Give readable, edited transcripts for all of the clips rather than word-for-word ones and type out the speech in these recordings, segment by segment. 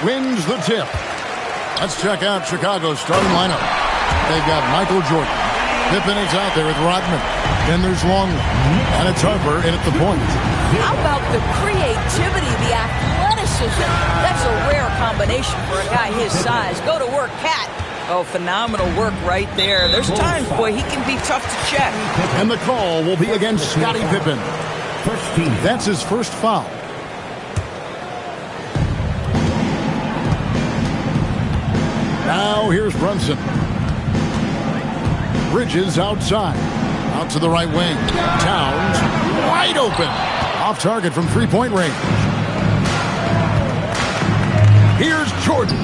wins the tip. Let's check out Chicago's starting lineup. They've got Michael Jordan. Pippen is out there with Rodman. Then there's Longley. And it's Harper in at the point. How about the creativity, the athleticism? That's a rare combination for a guy his size. Go to work, Cat. Oh, phenomenal work right there. There's times, boy, he can be tough to check. And the call will be against Scottie Pippen. That's his first foul. Now here's Brunson. Bridges outside. Out to the right wing. Towns wide open. Off target from three-point range. Here's Jordan.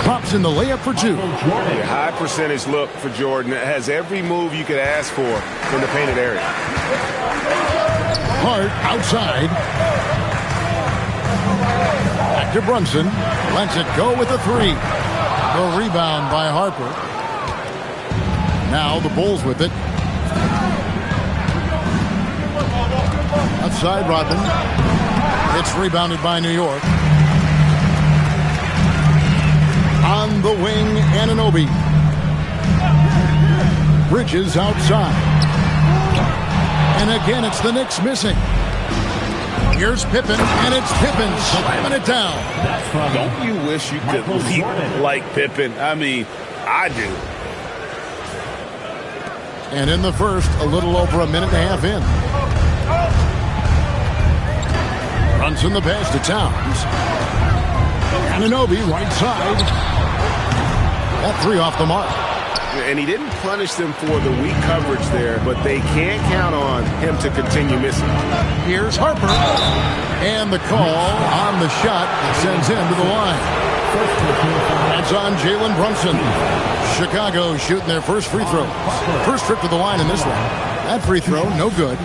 Pops in the layup for two. A high percentage look for Jordan. It has every move you could ask for in the painted area. Hart outside. Back to Brunson. Lets it go with a three. The rebound by Harper. Now the Bulls with it. Outside Rodman. It's rebounded by New York. On the wing, Anunoby. Bridges outside. And again, it's the Knicks missing. Here's Pippen, and it's Pippen slamming it down. Don't you wish you could leap like Pippen? I mean, I do. And in the first, a little over a minute and a half in. Brunson the pass to Towns. Anunoby right side. That three off the mark. And he didn't punish them for the weak coverage there, but they can't count on him to continue missing. Here's Harper. And the call on the shot that sends him to the line. That's on Jalen Brunson. Chicago shooting their first free throw. First trip to the line in this one. That free throw, no good.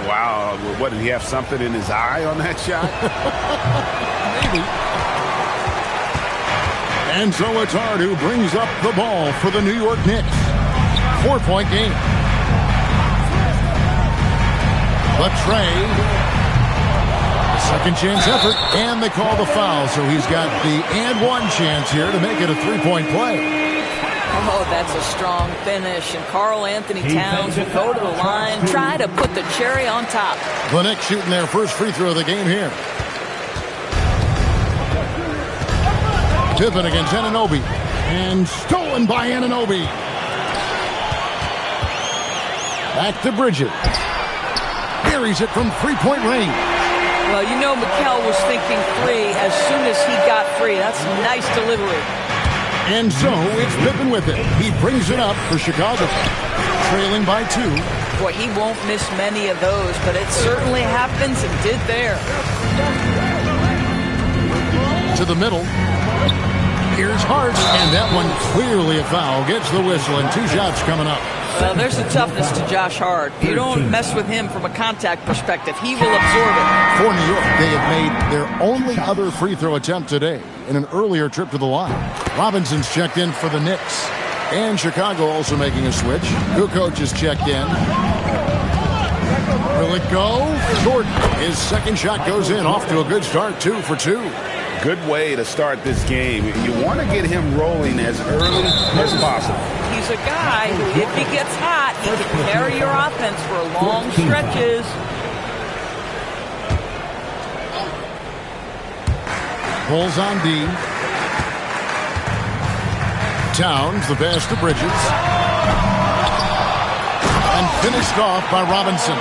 Wow. What, did he have something in his eye on that shot? Maybe. And so it's Hart who brings up the ball for the New York Knicks. 4-point game. But Trey, a second chance effort, and they call the foul. So he's got the and one chance here to make it a three-point play. Oh, that's a strong finish. And Karl Anthony Towns will go to the line, try to put the cherry on top. The Knicks shooting their first free throw of the game here. Pippen against Anunoby. And stolen by Anunoby. Back to Bridges. Buries it from three-point range. Well, you know Mikel was thinking three as soon as he got free. That's a nice delivery. And so it's Pippen with it. He brings it up for Chicago. Trailing by two. Boy, he won't miss many of those, but it certainly happens and did there. To the middle. Here's Hart, and that one clearly a foul. Gets the whistle, and two shots coming up. Well, there's the toughness to Josh Hart. You don't mess with him from a contact perspective. He will absorb it. For New York, they have made their only other free throw attempt today in an earlier trip to the line. Robinson's checked in for the Knicks. And Chicago also making a switch. Kukoc is checked in. Will it go? Jordan. His second shot goes in. Off to a good start, 2 for 2. Good way to start this game. You want to get him rolling as early as possible. He's a guy who, if he gets hot, he can carry your offense for long stretches. Bulls on D. Towns, the pass to Bridges. And finished off by Robinson.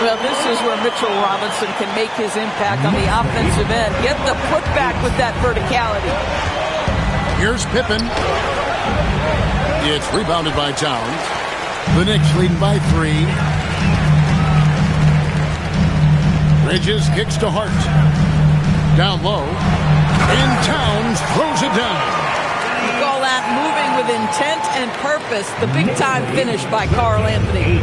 Well, this is where Mitchell Robinson can make his impact on the offensive end. Get the putback with that verticality. Here's Pippen. It's rebounded by Towns. The Knicks leading by 3. Bridges kicks to Hart. Down low. And Towns throws it down. You call that moving with intent and purpose. The big-time finish by Karl Anthony.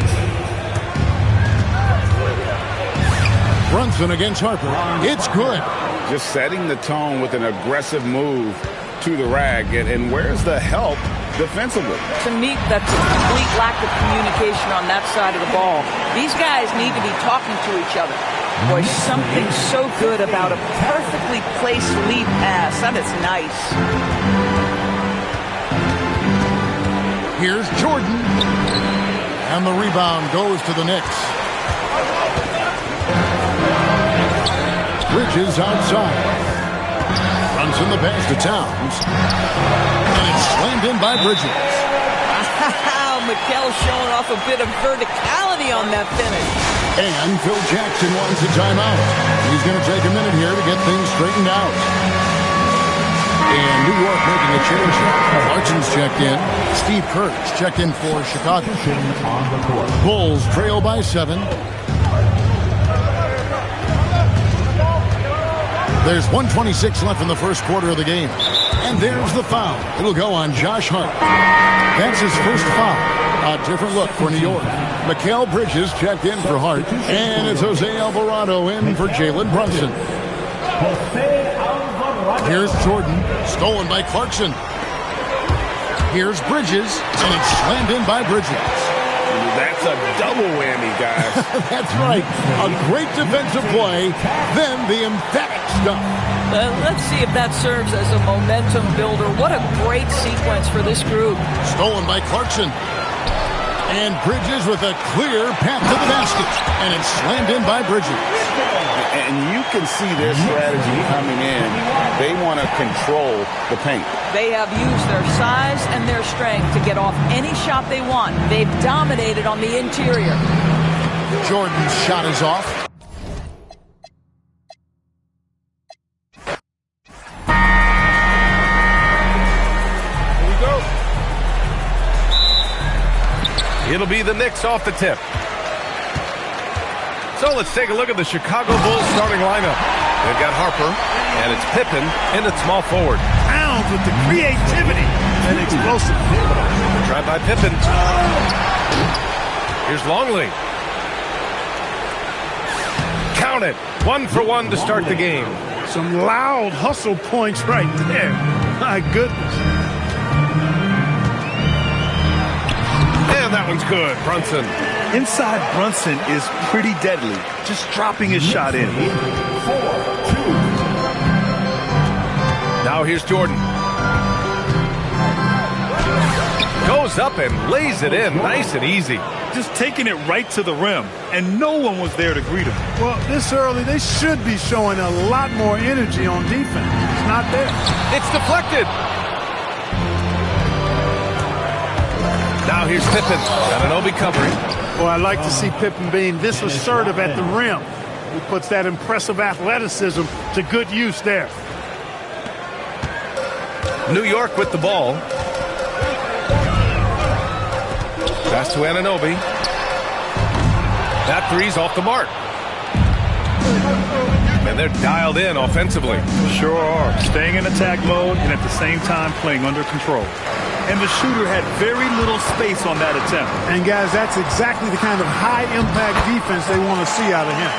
Brunson against Harper. It's good. Just setting the tone with an aggressive move to the rag. And where's the help defensively? To me, that's a complete lack of communication on that side of the ball. These guys need to be talking to each other. Boy, something so good about a perfectly placed lead pass. That is nice. Here's Jordan. And the rebound goes to the Knicks. Bridges outside. Runs in the pass to Towns. And it's slammed in by Bridges. Mikal showing off a bit of verticality on that finish. And Phil Jackson wants a timeout. He's going to take a minute here to get things straightened out. And New York making a change. Clarkson's checked in. Steve Kerr's checked in for Chicago. Bulls trail by 7. There's 1:26 left in the first quarter of the game. And there's the foul. It'll go on Josh Hart. That's his first foul. A different look for New York. Mikal Bridges checked in for Hart. And it's Jose Alvarado in for Jalen Brunson. Here's Jordan. Stolen by Clarkson. Here's Bridges. And it's slammed in by Bridges. That's a double whammy, guys. That's right. A great defensive play. Then the emphatic stuff. Let's see if that serves as a momentum builder. What a great sequence for this group. Stolen by Clarkson. And Bridges with a clear path to the basket. And it's slammed in by Bridges. And you can see their strategy coming in. They want to control the paint. They have used their size and their strength to get off any shot they want. They've dominated on the interior. Jordan's shot is off. It'll be the Knicks off the tip. So let's take a look at the Chicago Bulls starting lineup. They've got Harper, and it's Pippen in at small forward. Towns with the creativity and explosive. Tried by Pippen. Here's Longley. Count it. 1 for 1 to start the game. Some loud hustle points right there. My goodness. And that one's good. Brunson. Inside Brunson is pretty deadly. Just dropping his shot in. 4-2. Now here's Jordan. Goes up and lays it in nice and easy. Just taking it right to the rim, and no one was there to greet him. Well, this early, they should be showing a lot more energy on defense. It's not there. It's deflected. Now here's Pippen. Ananobi covering. Well, I like to see Pippen being this assertive at the rim. He puts that impressive athleticism to good use there. New York with the ball. Pass to Anunoby. That three's off the mark. And they're dialed in offensively. Sure are. Staying in attack mode and at the same time playing under control. And the shooter had very little space on that attempt. And guys, that's exactly the kind of high-impact defense they want to see out of him.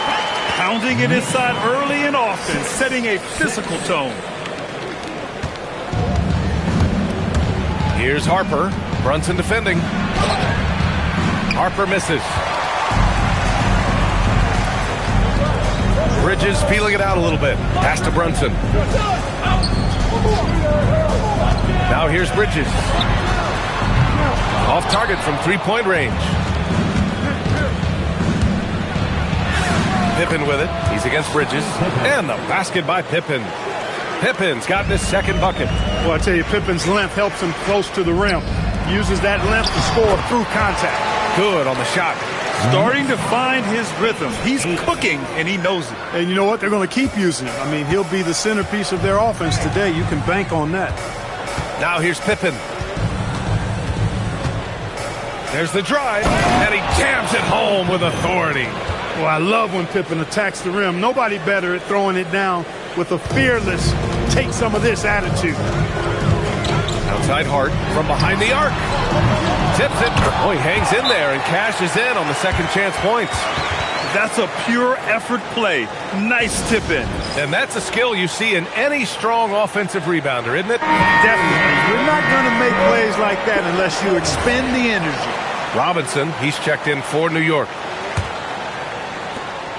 Pounding it inside early and often, setting a physical tone. Here's Harper. Brunson defending. Harper misses. Bridges feeling it out a little bit. Pass to Brunson. Now here's Bridges. Off target from three-point range. Pippen with it. He's against Bridges. And the basket by Pippen. Pippen's gotten his second bucket. Well, I tell you, Pippen's length helps him close to the rim. Uses that length to score through contact. Good on the shot. Starting to find his rhythm. He's cooking, and he knows it. And you know what? They're going to keep using him. I mean, he'll be the centerpiece of their offense today. You can bank on that. Now here's Pippen. There's the drive, and he jams it home with authority. Well, I love when Pippen attacks the rim. Nobody better at throwing it down with a fearless, take some of this attitude. Outside Hart from behind the arc. Tips it. Oh, he hangs in there and cashes in on the second chance points. That's a pure effort play. Nice tip in. And that's a skill you see in any strong offensive rebounder, isn't it? Definitely. You're not going to make plays like that unless you expend the energy. Robinson, he's checked in for New York.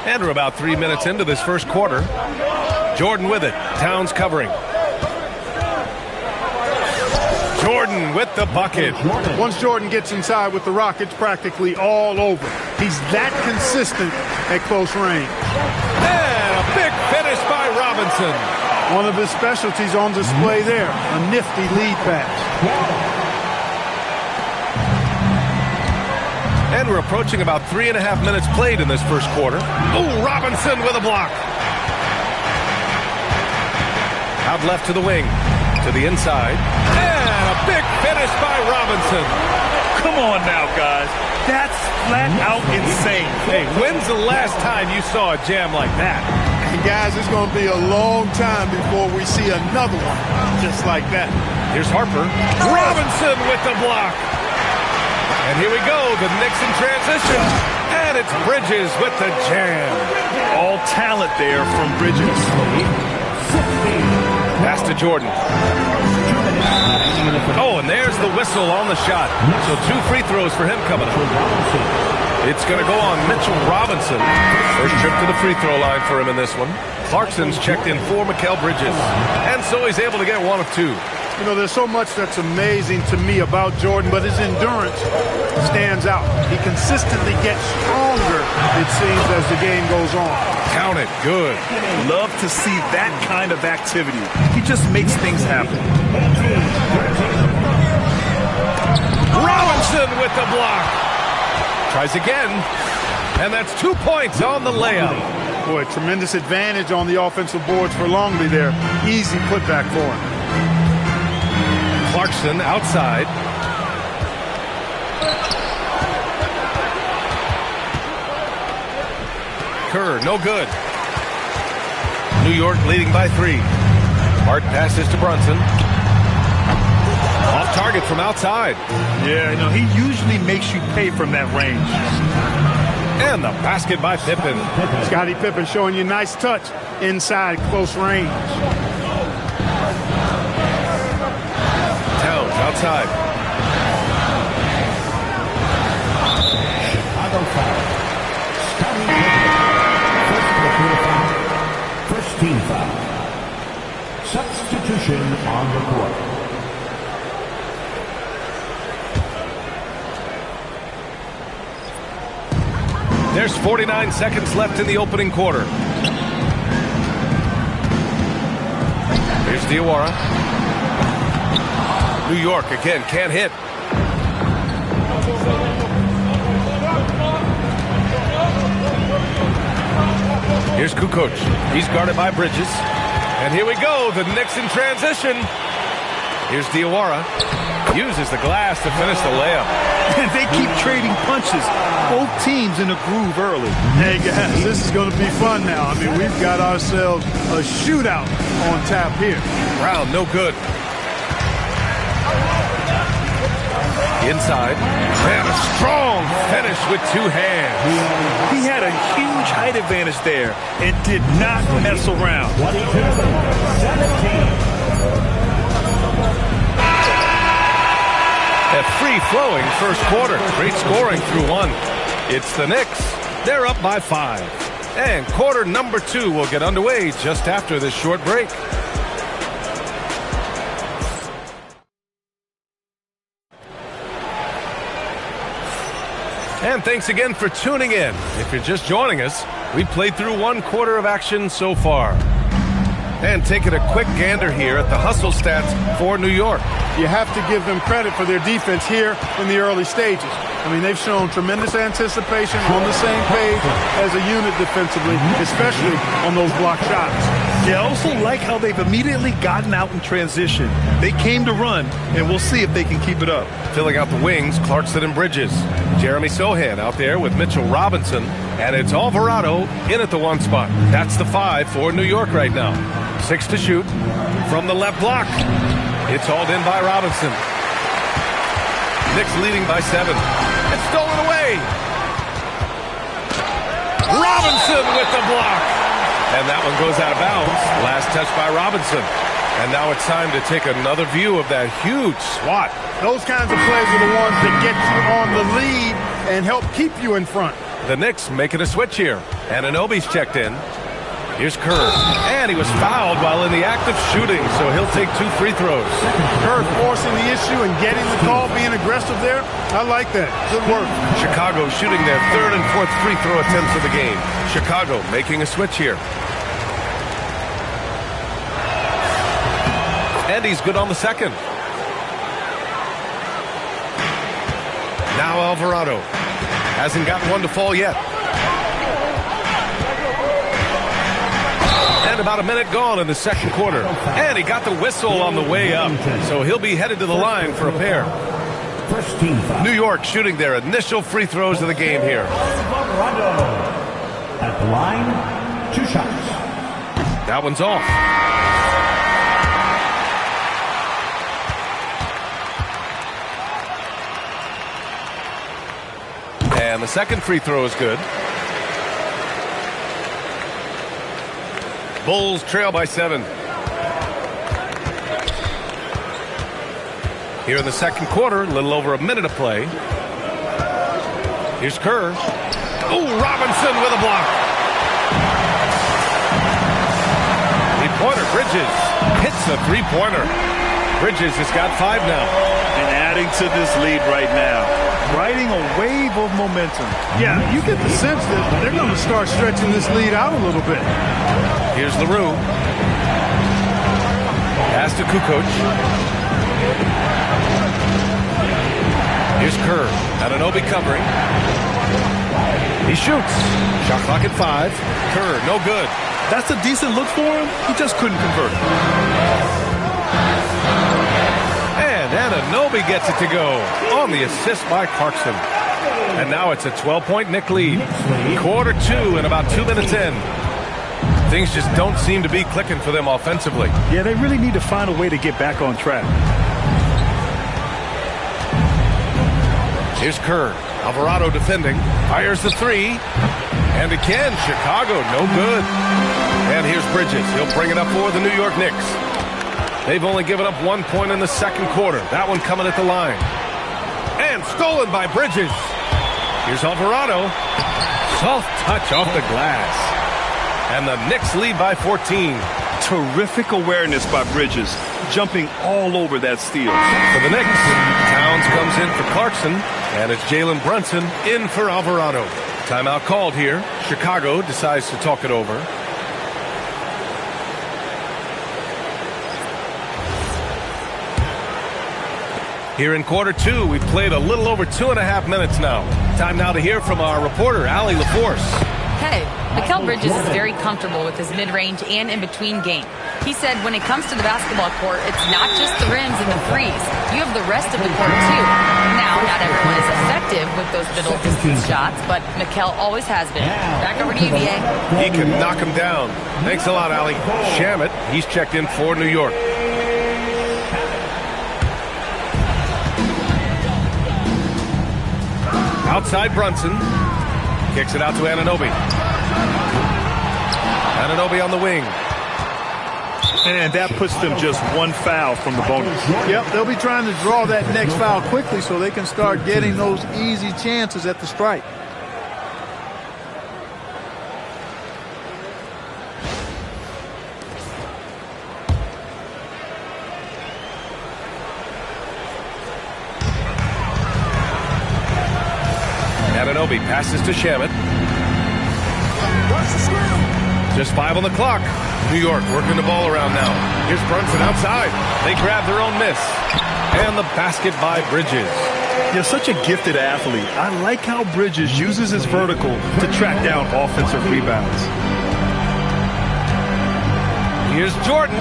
And we're about 3 minutes into this first quarter. Jordan with it. Towns covering. Jordan with the bucket. Once Jordan gets inside with the rock, it's practically all over. He's that consistent at close range. And a big finish by Robinson. One of his specialties on display there, a nifty lead pass. And we're approaching about 3.5 minutes played in this first quarter. Oh, Robinson with a block. Out left to the wing, to the inside. And a big finish by Robinson. Come on now, guys. That's flat out insane. Hey, when's the last time you saw a jam like that? And guys, it's going to be a long time before we see another one just like that. Here's Harper. Robinson with the block. And here we go, the Knicks in transition. And it's Bridges with the jam. All talent there from Bridges. Pass to Jordan. Oh, and there's the whistle on the shot. So 2 free throws for him coming up. It's going to go on Mitchell Robinson. First trip to the free throw line for him in this one. Clarkson's checked in for Mikal Bridges. And so he's able to get 1 of 2. You know, there's so much that's amazing to me about Jordan, but his endurance stands out. He consistently gets stronger, it seems, as the game goes on. Count it. Good. Love to see that kind of activity. He just makes things happen. Robinson with the block. Tries again. And that's 2 points on the layup. Boy, tremendous advantage on the offensive boards for Longley there. Easy putback for him. Clarkson outside. Kerr, no good. New York leading by 3. Hard passes to Brunson. Off target from outside. Yeah, you know, he usually makes you pay from that range. And the basket by Pippen. Scottie Pippen showing you nice touch inside close range. Towns outside. Chicago foul. Scottie Pippen. First team foul. Substitution on the court. There's 49 seconds left in the opening quarter. Here's Diawara. New York again can't hit. Here's Kukoc. He's guarded by Bridges. And here we go, the Knicks in transition. Here's Diawara. Uses the glass to finish the layup. And they keep trading punches. Both teams in a groove early. Hey, guys, this is going to be fun now. I mean, we've got ourselves a shootout on tap here. Brown, no good. Inside. And a strong finish with 2 hands. He had a huge height advantage there and did not mess around. 22-17. A free-flowing first quarter. Great scoring through 1. It's the Knicks. They're up by 5. And quarter number 2 will get underway just after this short break. And thanks again for tuning in. If you're just joining us, we played through 1 quarter of action so far. And taking a quick gander here at the hustle stats for New York. You have to give them credit for their defense here in the early stages. I mean, they've shown tremendous anticipation, on the same page as a unit defensively, especially on those block shots. Yeah, I also like how they've immediately gotten out in transition. They came to run, and we'll see if they can keep it up. Filling out the wings, Clarkson and Bridges. Jeremy Sohan out there with Mitchell Robinson. And it's Alvarado in at the 1 spot. That's the 5 for New York right now. 6 to shoot from the left block. It's hauled in by Robinson. Knicks leading by 7. It's stolen away. Robinson with the block. And that one goes out of bounds. Last touch by Robinson. And now it's time to take another view of that huge swat. Those kinds of plays are the ones that get you on the lead and help keep you in front. The Knicks making a switch here. Anunoby's checked in. Here's Kerr. And he was fouled while in the act of shooting, so he'll take 2 free throws. Kerr forcing the issue and getting the call, being aggressive there. I like that. Good work. Chicago shooting their 3rd and 4th free throw attempts of the game. Chicago making a switch here. And he's good on the second. Now Alvarado. Hasn't got one to fall yet. And about a minute gone in the second quarter. And he got the whistle on the way up. So he'll be headed to the line for a pair. First team foul. New York shooting their initial free throws of the game here. At the line, 2 shots. That one's off. And the second free throw is good. Bulls trail by 7. Here in the second quarter, a little over a minute of play. Here's Kerr. Oh, Robinson with a block. Three-pointer, Bridges hits a three-pointer. Bridges has got 5 now. And adding to this lead right now. Riding a wave of momentum. Yeah, you get the sense that they're going to start stretching this lead out a little bit. Here's LaRue. Pass to Kukoc. Here's Kerr. Anunoby covering. He shoots. Shot clock at 5. Kerr, no good. That's a decent look for him. He just couldn't convert. And Anunoby gets it to go on the assist by Clarkson. And now it's a 12-point Knick lead. Quarter 2 and about 2 minutes in. Things just don't seem to be clicking for them offensively. Yeah, they really need to find a way to get back on track. Here's Kerr. Alvarado defending. Fires the 3. And again, Chicago, no good. And here's Bridges. He'll bring it up for the New York Knicks. They've only given up 1 point in the second quarter. That one coming at the line. And stolen by Bridges. Here's Alvarado. Soft touch off the glass. And the Knicks lead by 14. Terrific awareness by Bridges, jumping all over that steal. For the Knicks, Towns comes in for Clarkson, and it's Jalen Brunson in for Alvarado. Timeout called here. Chicago decides to talk it over. Here in quarter 2, we've played a little over 2.5 minutes now. Time now to hear from our reporter, Allie LaForce. Hey, Mikal Bridges is very comfortable with his mid-range and in-between game. He said when it comes to the basketball court, it's not just the rims and the threes. You have the rest of the court, too. Now, not everyone is effective with those middle-distance shots, but Mikal always has been. Back over to you, BA. He can knock him down. Thanks a lot, Allie. Shamet, he's checked in for New York. Outside Brunson. Kicks it out to Anunoby. Anunoby on the wing. And that puts them just 1 foul from the bonus. Yep, they'll be trying to draw that next foul quickly so they can start getting those easy chances at the stripe. Anunoby passes to Shamet. Just 5 on the clock. New York working the ball around now. Here's Brunson outside. They grab their own miss. And the basket by Bridges. You're such a gifted athlete. I like how Bridges uses his vertical to track down offensive rebounds. Here's Jordan.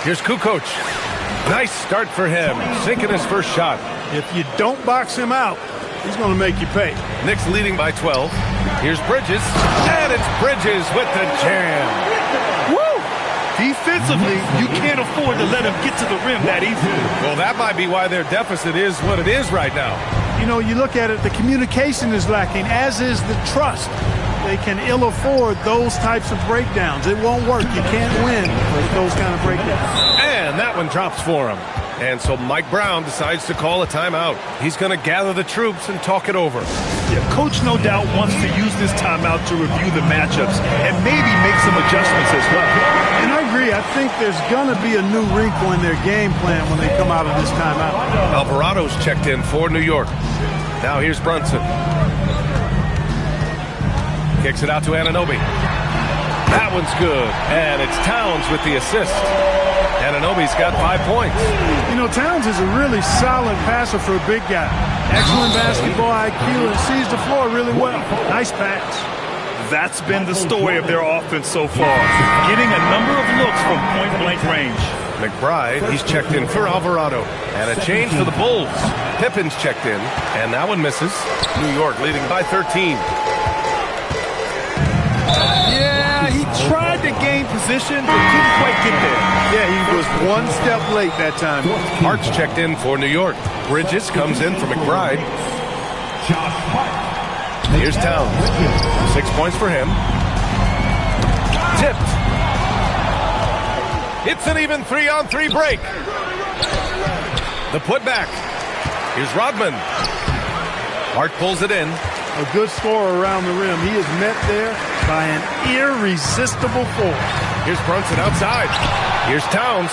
Here's Kukoc. Nice start for him. Sinking his first shot. If you don't box him out, he's going to make you pay. Knicks leading by 12. Here's Bridges. And it's Bridges with the jam. Woo! Defensively, you can't afford to let him get to the rim that easily. Well, that might be why their deficit is what it is right now. You know, you look at it, the communication is lacking, as is the trust. They can ill afford those types of breakdowns. It won't work. You can't win with those kind of breakdowns. And that one drops for him. And so Mike Brown decides to call a timeout. He's going to gather the troops and talk it over. Yeah, Coach no doubt wants to use this timeout to review the matchups and maybe make some adjustments as well. And I agree. I think there's going to be a new wrinkle in their game plan when they come out of this timeout. Alvarado's checked in for New York. Now here's Brunson. Kicks it out to Anunoby. That one's good. And it's Towns with the assist. Anunoby's got 5 points. You know, Towns is a really solid passer for a big guy. Excellent basketball IQ and sees the floor really well. Nice pass. That's been the story of their offense so far. Getting a number of looks from point-blank range. McBride, he's checked in for Alvarado. And a change for the Bulls. Pippen's checked in, and that one misses. New York leading by 13. Yeah, he tried to gain position, but couldn't quite get there. Yeah, he was one step late that time. Hart's checked in for New York. Bridges comes in for McBride. Here's Towns. 6 points for him. Tipped. It's an even 3-on-3 break. The putback. Here's Rodman. Hart pulls it in. A good scorer around the rim. He is met there by an irresistible force. Here's Brunson outside. Here's Towns.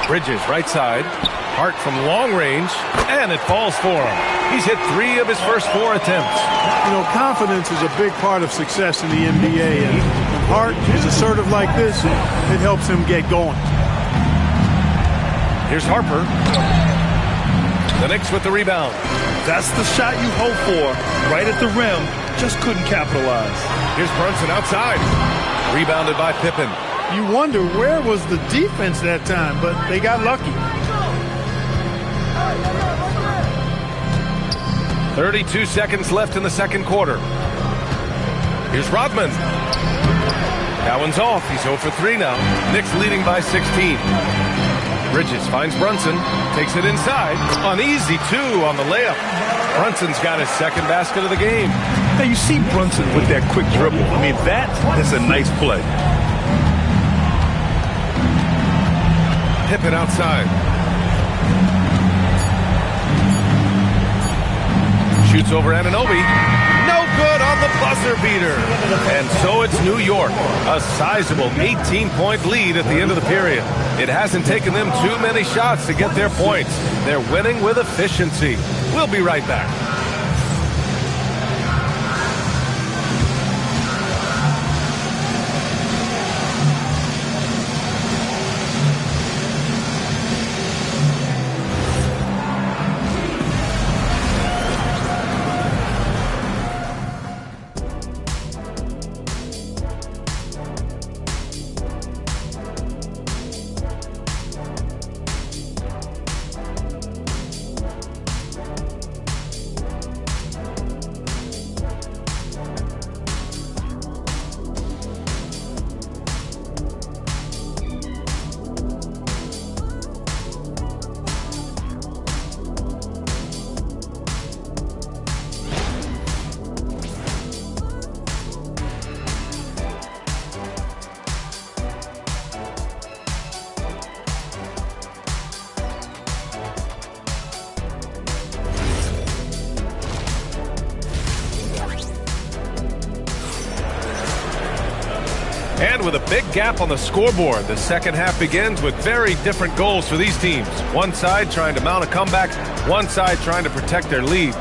Bridges right side. Hart from long range, and it falls for him. He's hit 3 of his first 4 attempts. You know, confidence is a big part of success in the NBA, and when Hart is assertive like this, it helps him get going. Here's Harper. The Knicks with the rebound. That's the shot you hope for. Right at the rim. Just couldn't capitalize. Here's Brunson outside. Rebounded by Pippen. You wonder where was the defense that time, but they got lucky. 32 seconds left in the second quarter. Here's Rodman. That one's off. He's 0 for 3 now. Knicks leading by 16. Bridges finds Brunson, takes it inside. An easy 2 on the layup. Brunson's got his second basket of the game. Now you see Brunson with that quick dribble. I mean, that is a nice play. Pippen outside. Shoots over Anunoby. No good on the buzzer beater. And so it's New York. A sizable 18-point lead at the end of the period. It hasn't taken them too many shots to get their points. They're winning with efficiency. We'll be right back. And with a big gap on the scoreboard, the second half begins with very different goals for these teams. One side trying to mount a comeback, one side trying to protect their lead.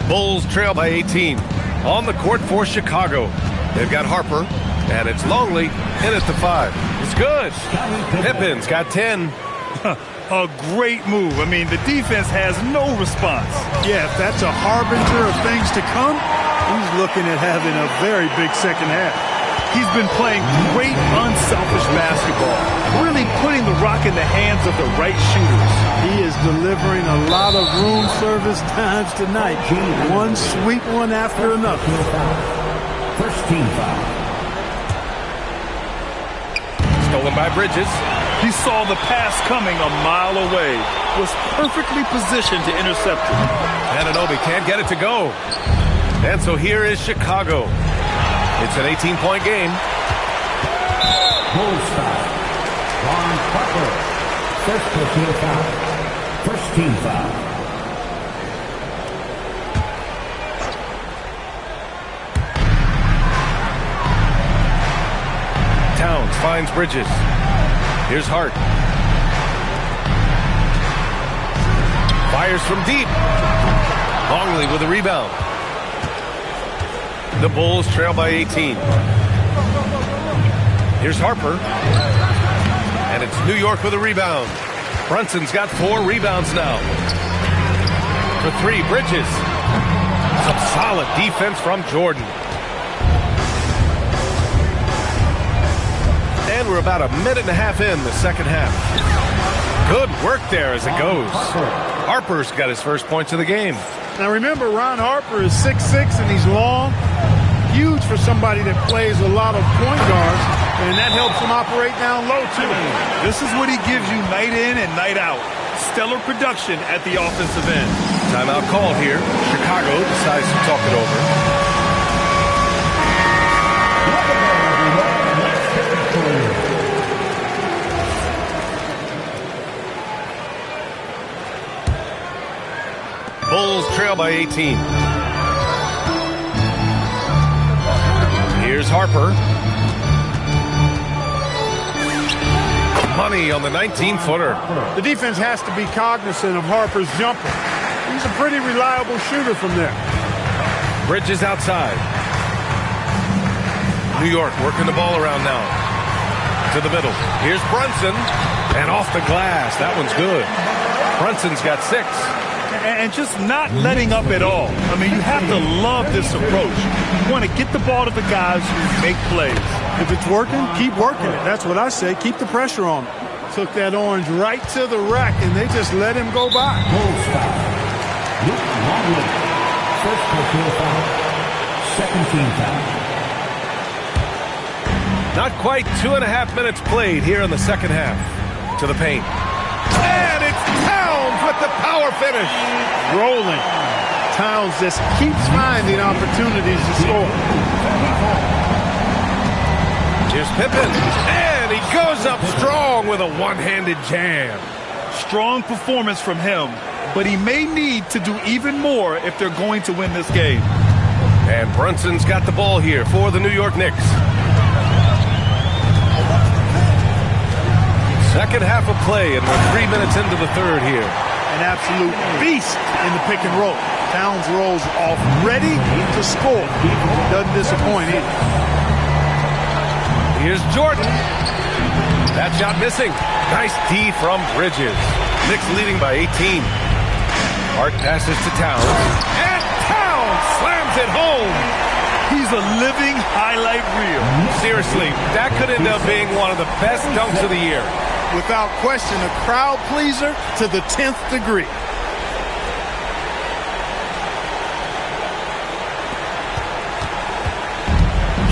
Bulls trail by 18. On the court for Chicago. They've got Harper, and it's Longley in at the 5. It's good. Pippen's got 10. A great move. I mean, the defense has no response. Yeah, if that's a harbinger of things to come, he's looking at having a very big second half. He's been playing great, unselfish basketball, really putting the rock in the hands of the right shooters. He is delivering a lot of room service times tonight. One sweet one after another. First team foul. Stolen by Bridges. He saw the pass coming a mile away, was perfectly positioned to intercept it. Anunoby can't get it to go. And so here is Chicago. It's an 18-point game. Bulls foul. Ron Harper. First personal foul. First team foul. Towns finds Bridges. Here's Hart. Fires from deep. Longley with a rebound. The Bulls trail by 18. Here's Harper. And it's New York with a rebound. Brunson's got 4 rebounds now. For 3, Bridges. Some solid defense from Jordan. And we're about a minute and a half in the second half. Good work there as it goes. Harper's got his first points of the game. Now remember, Ron Harper is 6'6", and he's long. Huge for somebody that plays a lot of point guards, and that helps him operate down low, too. This is what he gives you night in and night out. Stellar production at the offensive end. Timeout called here. Chicago decides to talk it over. Bulls trail by 18. Here's Harper. Money on the 19-footer. The defense has to be cognizant of Harper's jumper. He's a pretty reliable shooter from there. Bridges outside. New York working the ball around now. To the middle. Here's Brunson. And off the glass. That one's good. Brunson's got 6. And just not letting up at all. I mean, you have to love this approach. You want to get the ball to the guys who make plays. If it's working, keep working it. That's what I say. Keep the pressure on him. Took that orange right to the rack, and they just let him go by. Bulls foul. Luke Longley. First personal foul. Second team foul. Not quite 2.5 minutes played here in the second half. To the paint. And it's Towns with the power finish. Rolling. Towns just keeps finding opportunities to score. Here's Pippen. And he goes up strong with a one-handed jam. Strong performance from him, but he may need to do even more if they're going to win this game. And Brunson's got the ball here for the New York Knicks. Second half of play, and we're 3 minutes into the third here. An absolute beast in the pick and roll. Towns rolls off ready to score. Doesn't disappoint either. Here's Jordan. That shot missing. Nice D from Bridges. Knicks leading by 18. Hart passes to Towns. And Towns slams it home. He's a living highlight reel. Seriously, that could end up being one of the best dunks of the year. Without question, a crowd pleaser to the 10th degree.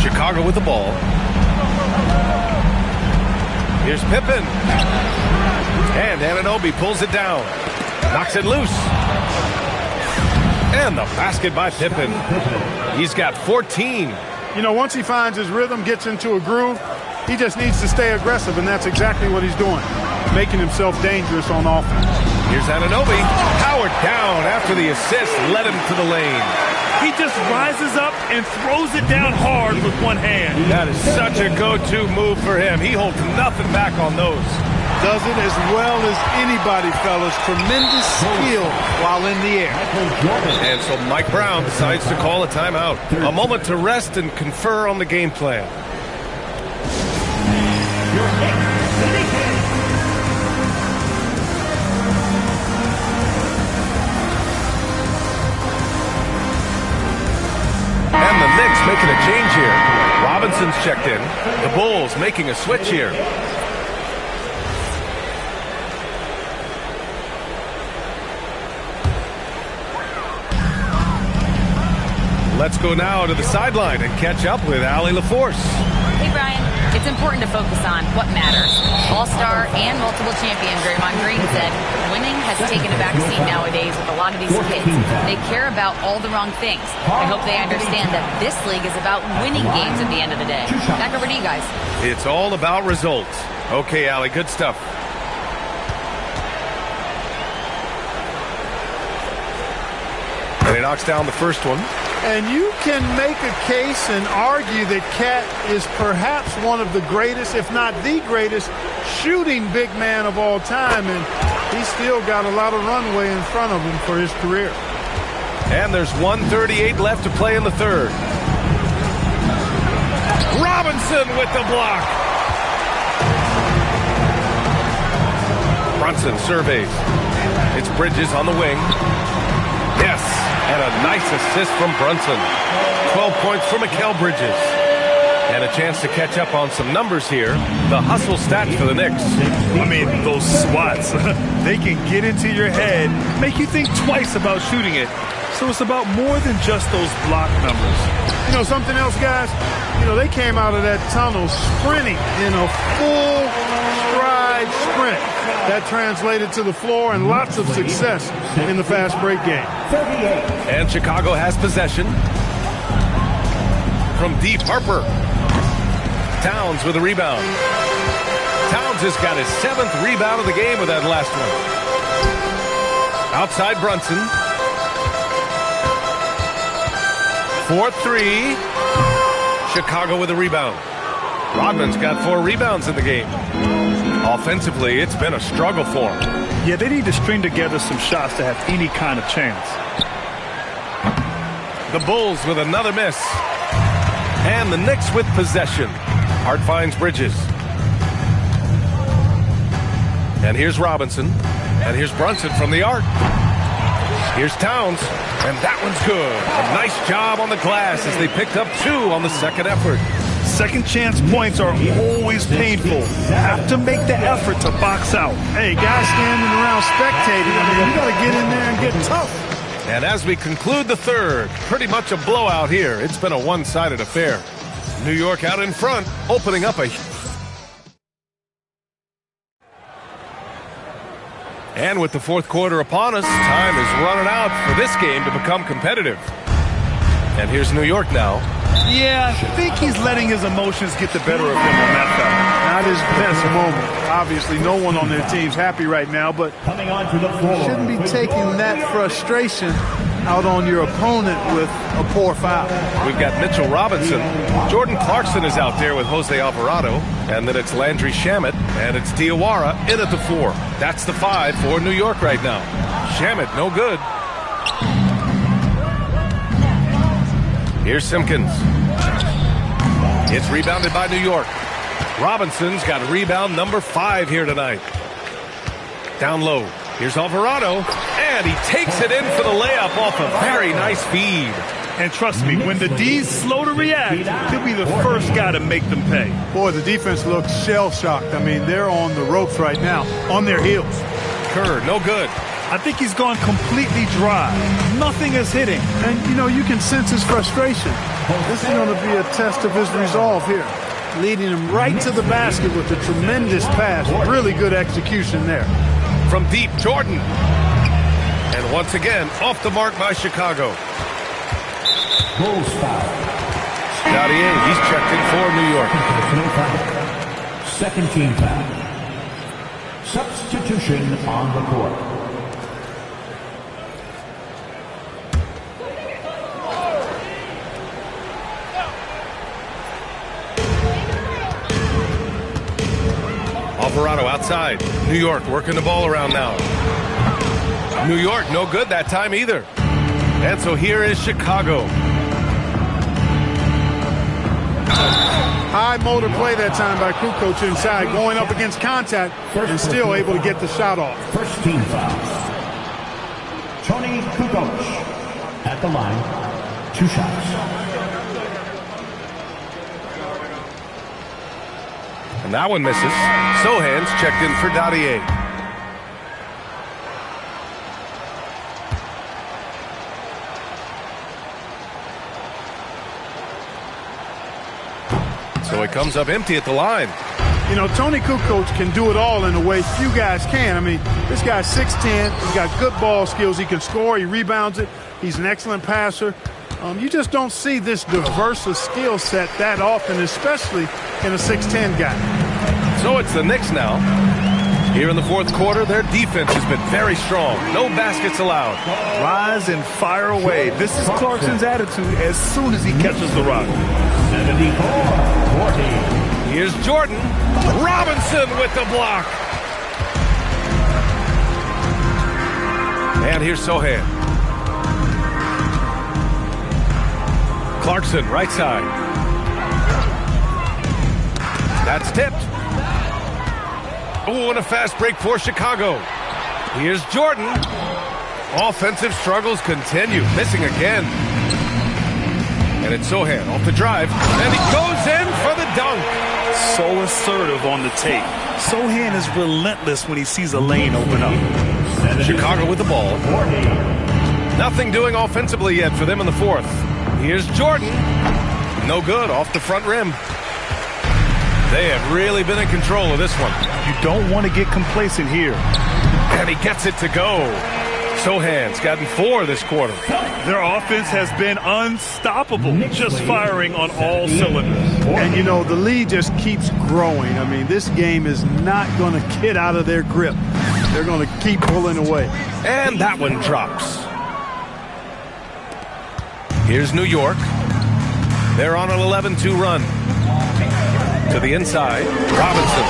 Chicago with the ball. Here's Pippen. And Anunoby pulls it down. Knocks it loose. And the basket by Pippen. He's got 14. You know, once he finds his rhythm, gets into a groove, he just needs to stay aggressive, and that's exactly what he's doing, making himself dangerous on offense. Here's Anunoby. Powered down after the assist led him to the lane. He just rises up and throws it down hard with one hand. That is such a go-to move for him. He holds nothing back on those. Does it as well as anybody, fellas. Tremendous skill while in the air. And so Mike Brown decides to call a timeout. A moment to rest and confer on the game plan. And the Knicks making a change here. Robinson's checked in. The Bulls making a switch here. Let's go now to the sideline and catch up with Allie LaForce. Hey, Brian. It's It's important to focus on what matters. All-star and multiple champion Draymond Green said winning has taken a backseat nowadays with a lot of these kids. They care about all the wrong things. I hope they understand that this league is about winning games at the end of the day. Back over to you guys. It's all about results. Okay, Allie, good stuff. And he knocks down the first one. And you can make a case and argue that Cat is perhaps one of the greatest, if not the greatest, shooting big man of all time. And he's still got a lot of runway in front of him for his career. And there's 1:38 left to play in the third. Robinson with the block. Brunson surveys. It's Bridges on the wing. Yes, and a nice assist from Brunson. 12 points for Mikal Bridges. And a chance to catch up on some numbers here. The hustle stats for the Knicks. I mean, those swats, they can get into your head, make you think twice about shooting it. So it's about more than just those block numbers. You know something else, guys? You know, they came out of that tunnel sprinting in a full stride sprint. That translated to the floor and lots of success in the fast break game. And Chicago has possession. From deep, Harper. Towns with a rebound. Towns has got his 7th rebound of the game with that last one. Outside Brunson. 4-3. Chicago with a rebound. Rodman's got 4 rebounds in the game. Offensively, it's been a struggle for him. Yeah, they need to string together some shots to have any kind of chance. The Bulls with another miss. And the Knicks with possession. Hart finds Bridges. And here's Robinson. And here's Brunson from the arc. Here's Towns. And that one's good. A nice job on the glass as they picked up 2 on the second effort. Second chance points are always painful. Have to make the effort to box out. Hey, guys standing around spectating, I mean, you got to get in there and get tough. And as we conclude the third, pretty much a blowout here. It's been a one-sided affair. New York out in front, opening up a... And with the fourth quarter upon us, time is running out for this game to become competitive. And here's New York now. Yeah, I think he's letting his emotions get the better of him on that foul. Not his best moment. Obviously, no one on their team's happy right now, but you shouldn't be taking that frustration out on your opponent with a poor foul. We've got Mitchell Robinson. Jordan Clarkson is out there with Jose Alvarado. And then it's Landry Shamet. And it's Diawara in at the 4. That's the 5 for New York right now. Shamet, no good. Here's Simpkins. It's rebounded by New York. Robinson's got rebound number 5 here tonight. Down low. Here's Alvarado. And he takes it in for the layup off a very nice feed. And trust me, when the D's slow to react, he'll be the first guy to make them pay. Boy, the defense looks shell-shocked. I mean, they're on the ropes right now, on their heels. Kerr, no good. I think he's gone completely dry. Nothing is hitting. And, you know, you can sense his frustration. This is going to be a test of his resolve here. Leading him right to the basket with a tremendous pass. Really good execution there. From deep, Jordan. And once again, off the mark by Chicago. Bulls foul. Gaudier, he's checked in for New York. Second team foul. Substitution on the court. Alvarado outside. New York working the ball around now. New York, no good that time either. And so here is Chicago. High motor play that time by Kukoc inside, going up against contact and still able to get the shot off. First team foul. Tony Kukoc at the line. 2 shots. And that one misses. Sohan's checked in for Gaudier. So So it comes up empty at the line. You know, Tony Kukoc can do it all in a way few guys can. I mean, this guy's 6'10". He's got good ball skills. He can score. He rebounds it. He's an excellent passer. You just don't see this diverse a skill set that often, especially in a 6'10" guy. So it's the Knicks now. Here in the fourth quarter, their defense has been very strong. No baskets allowed. Rise and fire away. This is Clarkson's attitude as soon as he catches the rock. 74-40. Here's Jordan. Robinson with the block. And here's Sohan. Clarkson, right side. That's tipped. Oh, and a fast break for Chicago. Here's Jordan. Offensive struggles continue. Missing again. And it's Sohan off the drive. And he goes in for the dunk. So assertive on the tape. Sohan is relentless when he sees a lane open up. Chicago with the ball. Nothing doing offensively yet for them in the fourth. Here's Jordan. No good, off the front rim. They have really been in control of this one. You don't want to get complacent here. And he gets it to go. Sohan's gotten 4 this quarter. Their offense has been unstoppable, just firing on all cylinders. And, you know, the lead just keeps growing. I mean, this game is not going to get out of their grip. They're going to keep pulling away. And that one drops. Here's New York. They're on an 11-2 run. To the inside, Robinson.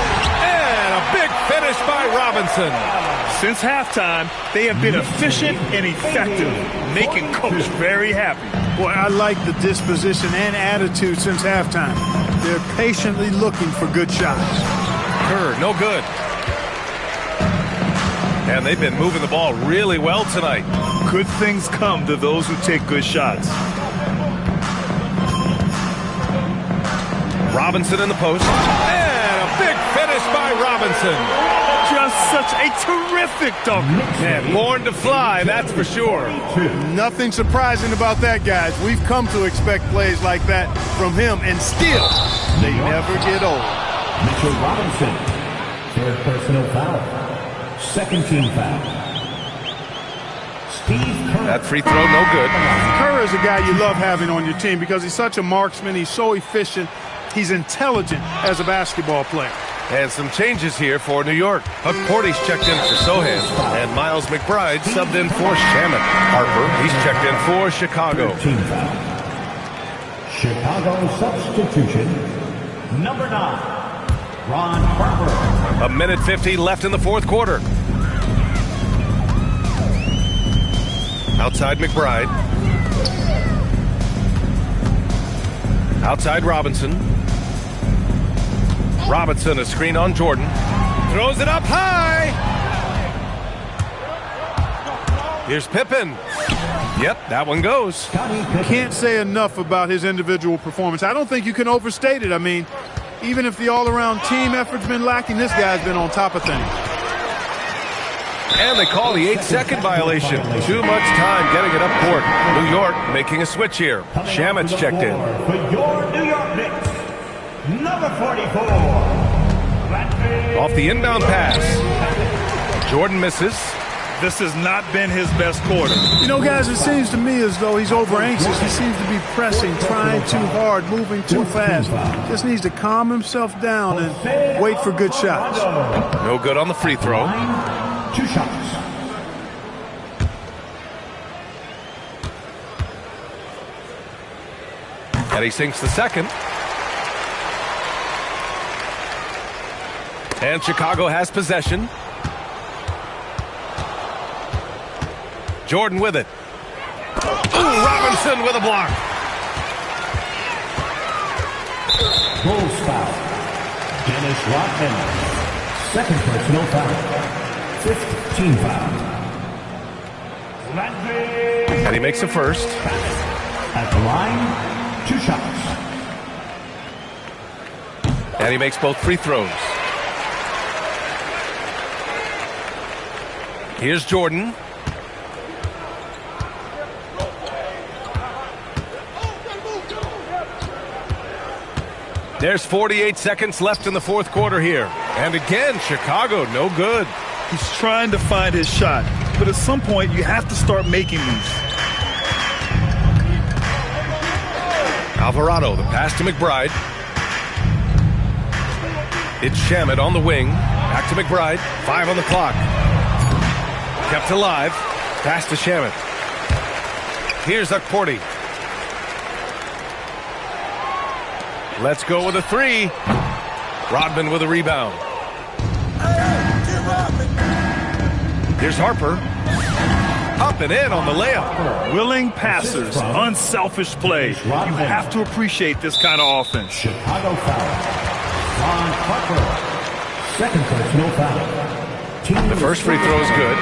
And a big finish by Robinson. Since halftime, they have been efficient and effective, making Coach very happy. Boy, I like the disposition and attitude since halftime. They're patiently looking for good shots. Kerr, no good. And they've been moving the ball really well tonight. Good things come to those who take good shots. Robinson in the post. And a big finish by Robinson. Just such a terrific dunk. And born to fly, that's for sure. Nothing surprising about that, guys. We've come to expect plays like that from him, and still, they never get old. Mitchell Robinson, third personal foul. Second team foul. Steve Kerr. That free throw, no good. Kerr is a guy you love having on your team because he's such a marksman. He's so efficient. He's intelligent as a basketball player. And some changes here for New York. Huck Porty's checked in for Sohan. And Miles McBride subbed in for Shamet. Harper, he's checked in for Chicago. Chicago substitution, number 9, Ron Harper. A minute 50 left in the fourth quarter. Outside McBride. Outside Robinson. Robinson, a screen on Jordan. Throws it up high. Here's Pippen. Yep, that one goes. Can't say enough about his individual performance. I don't think you can overstate it. I mean, even if the all-around team effort's been lacking, this guy's been on top of things. And they call the 8-second violation. Too much time getting it up court. New York making a switch here. Shamet's checked in. For your New York Knicks, number 44. Off the inbound pass. Jordan misses. This has not been his best quarter. You know, guys, it seems to me as though he's over-anxious. He seems to be pressing, trying too hard, moving too fast. Just needs to calm himself down and wait for good shots. No good on the free throw. 2 shots. And he sinks the second. And Chicago has possession. Jordan with it. Ooh, Robinson with a block. Bulls foul. Dennis Rodman. Second personal foul. 5th team foul. And he makes the first. At the line, 2 shots. And he makes both free throws. Here's Jordan. There's 48 seconds left in the fourth quarter here. And again, Chicago, no good. He's trying to find his shot, but at some point you have to start making these. Alvarado, the pass to McBride. It's Shamet on the wing. Back to McBride. 5 on the clock. Kept alive. Pass to Shamet. Here's Akporti. Let's go with a 3. Rodman with a rebound. Here's Harper. Up and in on the layup. Willing passers, unselfish play. You have to appreciate this kind of offense. Chicago foul. On Harper. Second personal foul. The first free throw is good.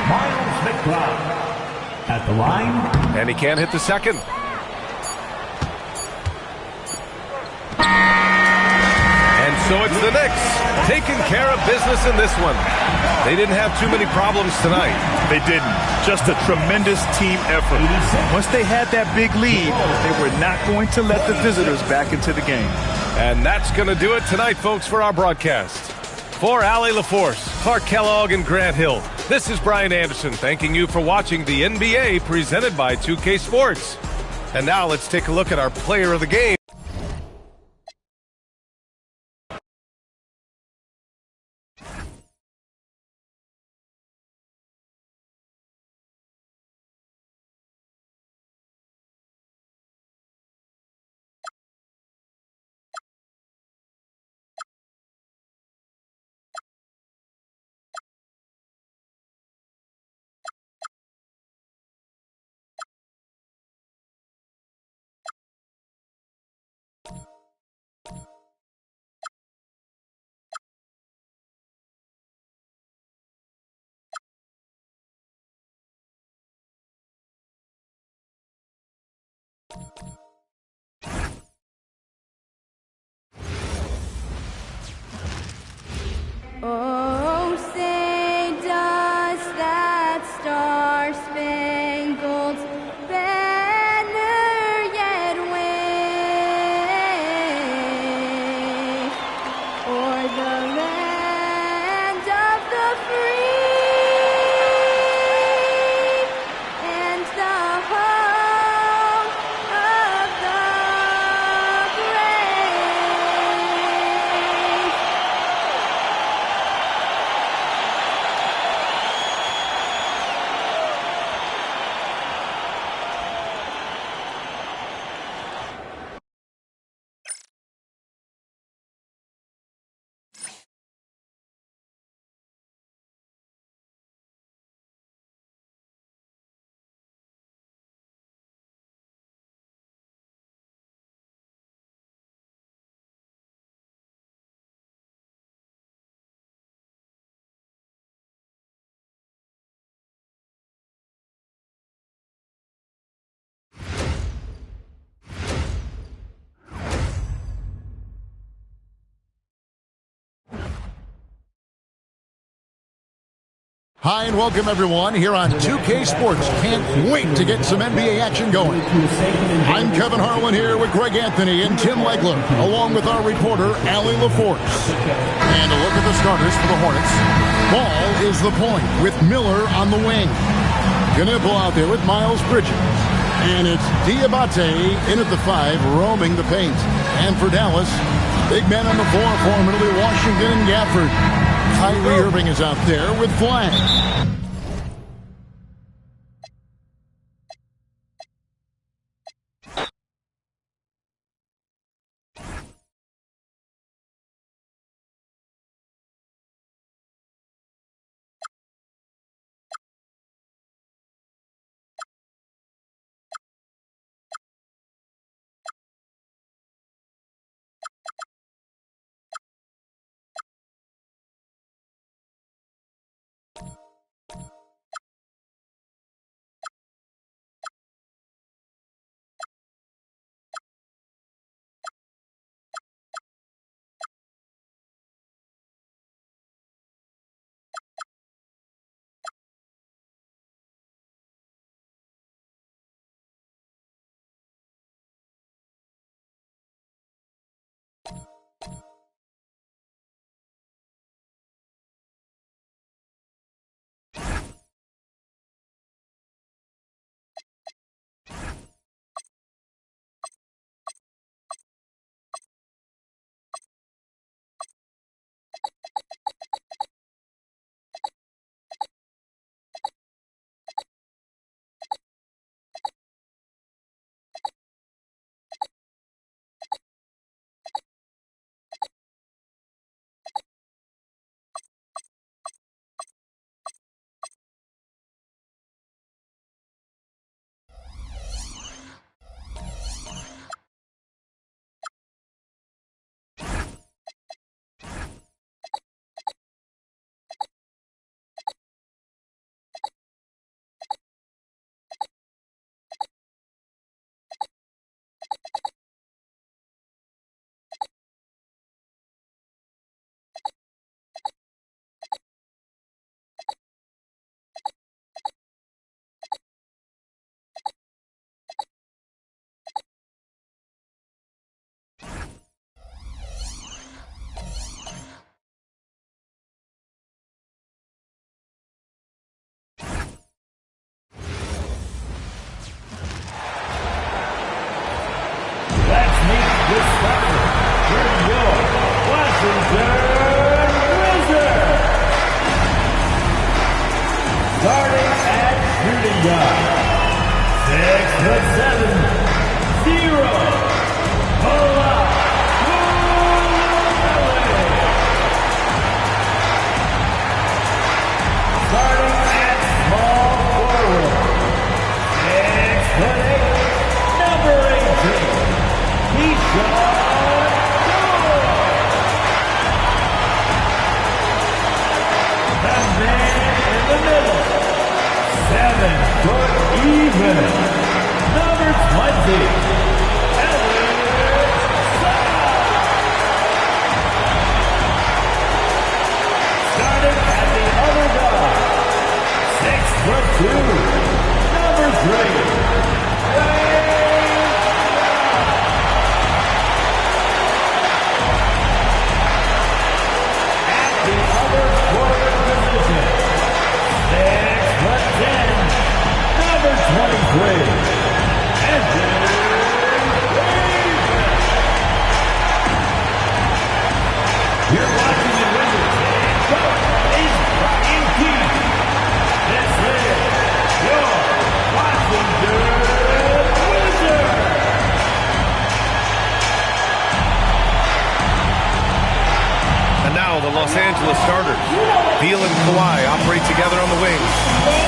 Miles McBride at the line. And he can't hit the second. And so it's the Knicks taking care of business in this one. They didn't have too many problems tonight. They didn't. Just a tremendous team effort. Once they had that big lead, they were not going to let the visitors back into the game. And that's going to do it tonight, folks, for our broadcast. For Allie LaForce, Clark Kellogg, and Grant Hill, this is Brian Anderson thanking you for watching the NBA presented by 2K Sports. And now let's take a look at our player of the game. Oh, say does that star-spangled banner yet wave o'er the land of the free and the home of the brave? Hi and welcome everyone here on 2K Sports. Can't wait to get some NBA action going. I'm Kevin Harlan here with Greg Anthony and Tim Legler, along with our reporter Allie LaForce. And a look at the starters for the Hornets. Ball is the point with Miller on the wing. Knipple out there with Miles Bridges. And it's Diabate in at the 5, roaming the paint. And for Dallas, big men on the floor formerly Washington and Gafford. Kyrie Irving is out there with flag. Los Angeles starters. Beal and Kawhi operate together on the wings.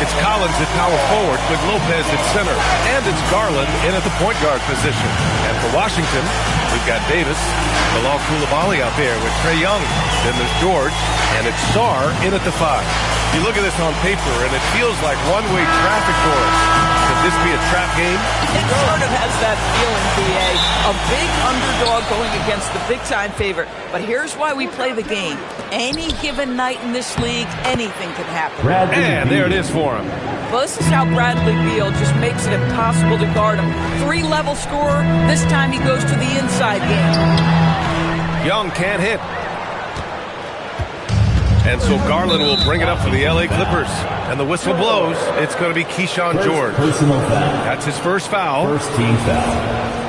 It's Collins at power forward with Lopez at center. And it's Garland in at the point guard position. And for Washington, we've got Davis, Bilal Coulibaly out there with Trae Young. Then there's George, and it's Sarr in at the 5. You look at this on paper, and it feels like one-way traffic for us. Could this be a trap game? It sort of has that feeling, B.A. A big underdog going against the big-time favorite. But here's why we play the game. Any given night in this league, anything can happen. And there it is for him. Well, this is how Bradley Beal just makes it impossible to guard him. 3-level scorer. This time he goes to the inside game. Young can't hit. And so Garland will bring it up for the L.A. Clippers. And the whistle blows. It's going to be Keyshawn George. Personal foul. That's his first foul. First team foul.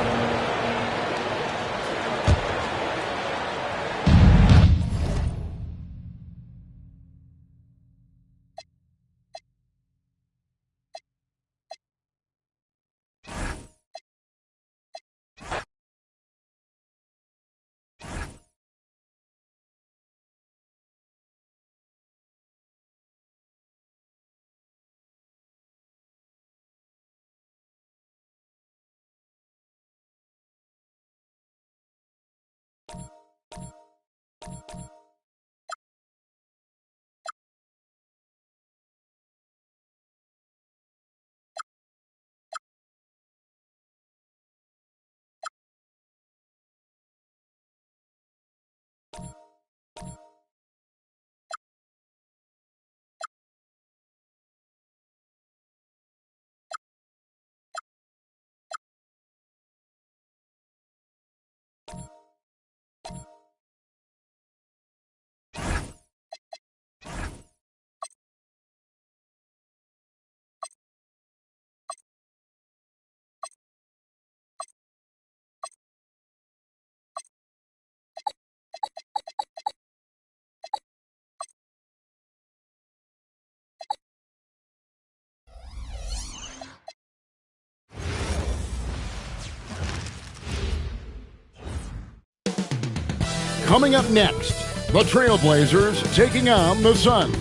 Coming up next, the Trailblazers taking on the Sun.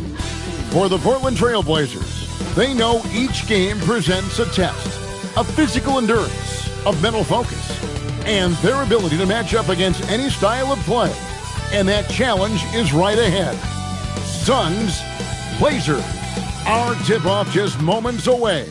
For the Portland Trailblazers, they know each game presents a test of physical endurance, of mental focus, and their ability to match up against any style of play. And that challenge is right ahead. Suns, Blazers. Our tip-off just moments away.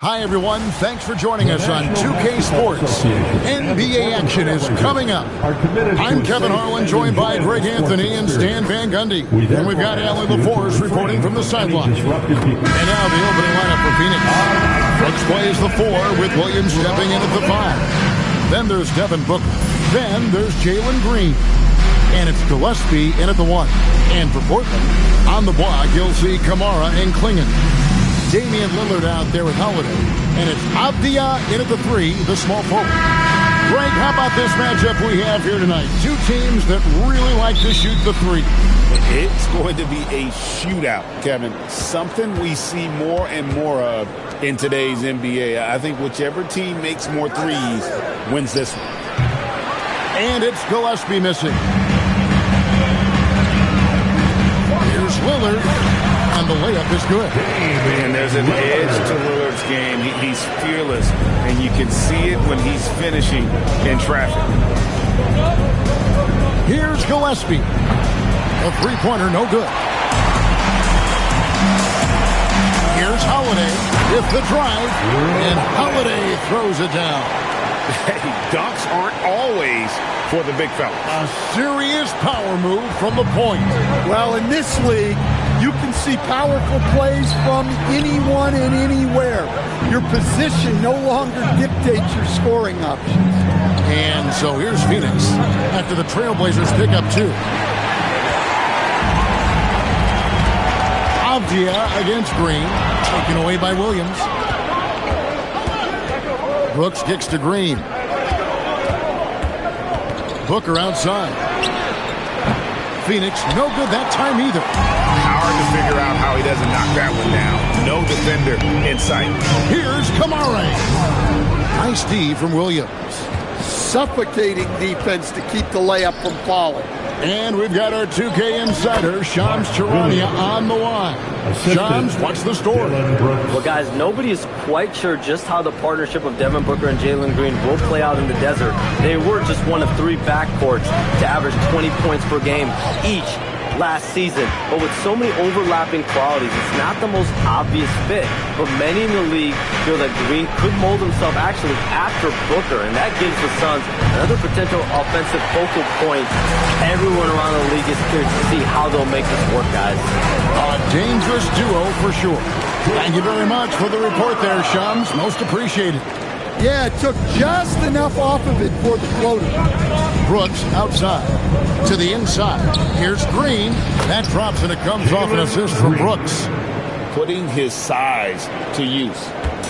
Hi, everyone. Thanks for joining us on 2K Sports. NBA action is coming up. I'm Kevin Harlan, joined by Greg Anthony and Stan Van Gundy. And we've got Alan LaForce reporting from the sideline. And now the opening lineup for Phoenix. Brooks plays the 4 with Williams stepping in at the 5. Then there's Devin Booker. Then there's Jalen Green. And it's Gillespie in at the 1. And for Portland, on the block, you'll see Kamara and Klingon. Damian Lillard out there with Holiday. And it's Avdia in at the 3, the small forward. Greg, how about this matchup we have here tonight? Two teams that really like to shoot the 3. It's going to be a shootout, Kevin. Something we see more and more of in today's NBA. I think whichever team makes more threes wins this one. And it's Gillespie missing. Here's Lillard. And the layup is good. And there's an edge to Lillard's game. He's fearless, and you can see it when he's finishing in traffic. Here's Gillespie. A three-pointer, no good. Here's Holiday with the drive, and Holiday throws it down. Hey, dunks aren't always for the big fella. A serious power move from the point. Well, in this league, you can see powerful plays from anyone and anywhere. Your position no longer dictates your scoring options. And so here's Phoenix after the Trailblazers pick up 2. Avdia against Green, taken away by Williams. Brooks kicks to Green. Booker outside. Phoenix, no good that time either. Hard to figure out how he doesn't knock that one down. No defender in sight. Here's Kamara. Nice D from Williams. Suffocating defense to keep the layup from falling. And we've got our 2K insider, Shams Charania, on the line. Shams, what's the story? Well, guys, nobody is quite sure just how the partnership of Devin Booker and Jalen Green will play out in the desert. They were just one of 3 backcourts to average 20 points per game each last season. But with so many overlapping qualities, it's not the most obvious fit. But many in the league feel that Green could mold himself actually after Booker, and that gives the Suns another potential offensive focal point. Everyone around the league is curious to see how they'll make this work, guys. A dangerous duo for sure. Thank you very much for the report there, Shams. Most appreciated. Yeah, it took just enough off of it for the floater. Brooks outside to the inside. Here's Green. That drops and it comes off an assist from Brooks. Putting his size to use.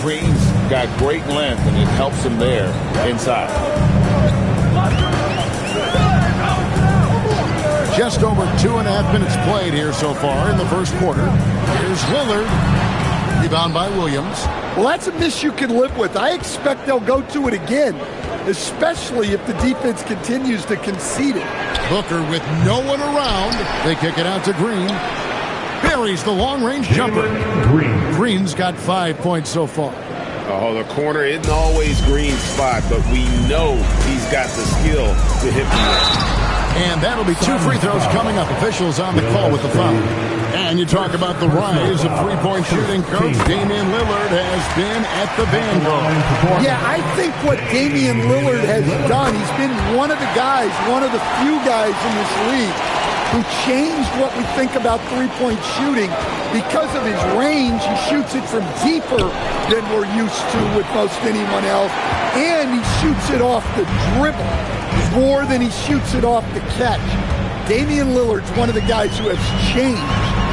Green's got great length, and it helps him there inside. Just over 2.5 minutes played here so far in the first quarter. Here's Lillard. Rebound by Williams. Well, that's a miss you can live with. I expect they'll go to it again, especially if the defense continues to concede it. Booker with no one around. They kick it out to Green. Buries the long-range jumper. Green's got 5 points so far. Oh, the corner isn't always Green's spot, but we know he's got the skill to hit the And that'll be 2 free throws coming up. Officials on the call with the foul. And you talk about the rise of three-point shooting. Coach Damian Lillard has been at the vanguard. Yeah, I think what Damian Lillard has done, he's been one of the guys, one of the few guys in this league who changed what we think about three-point shooting. Because of his range, he shoots it from deeper than we're used to with most anyone else. And he shoots it off the dribble more than he shoots it off the catch. Damian Lillard's one of the guys who has changed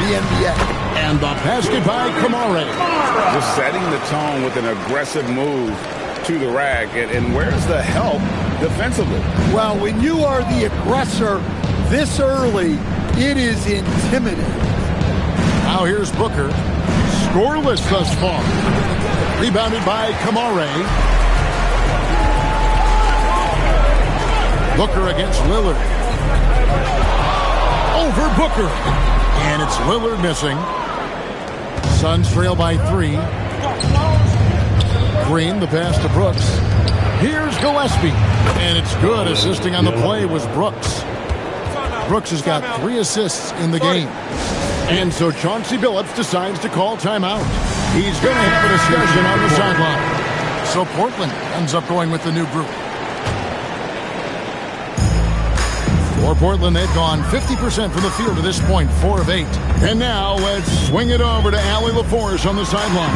the NBA. And the basket by Kamara. Just setting the tone with an aggressive move to the rack. And where's the help defensively? Well, when you are the aggressor this early, it is intimidating. Now here's Booker. Scoreless thus far. Rebounded by Kamara. Booker against Lillard. Over Booker. And it's Lillard missing. Suns trail by 3. Green, the pass to Brooks. Here's Gillespie. And it's good. Assisting on the play was Brooks. Brooks has got 3 assists in the game. And so Chauncey Billups decides to call timeout. He's going to have a discussion on the sideline. So Portland ends up going with the new group. For Portland, they've gone 50% from the field to this point, 4 of 8. And now let's swing it over to Allie LaForce on the sideline.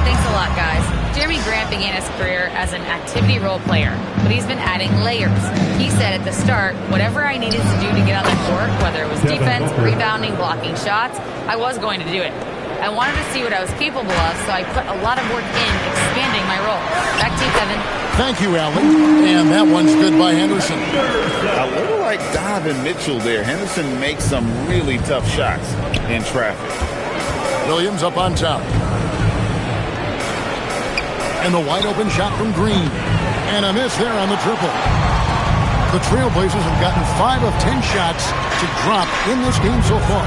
Thanks a lot, guys. Jeremy Grant began his career as an activity role player, but he's been adding layers. He said at the start, whatever I needed to do to get on the court, whether it was defense, rebounding, blocking shots, I was going to do it. I wanted to see what I was capable of, so I put a lot of work in expanding my role. Back to you, Kevin. Thank you, Allie. And that one's good by Henderson. A little like Donovan Mitchell there. Henderson makes some really tough shots in traffic. Williams up on top. And the wide open shot from Green. And a miss there on the triple. The Trailblazers have gotten 5 of 10 shots to drop in this game so far.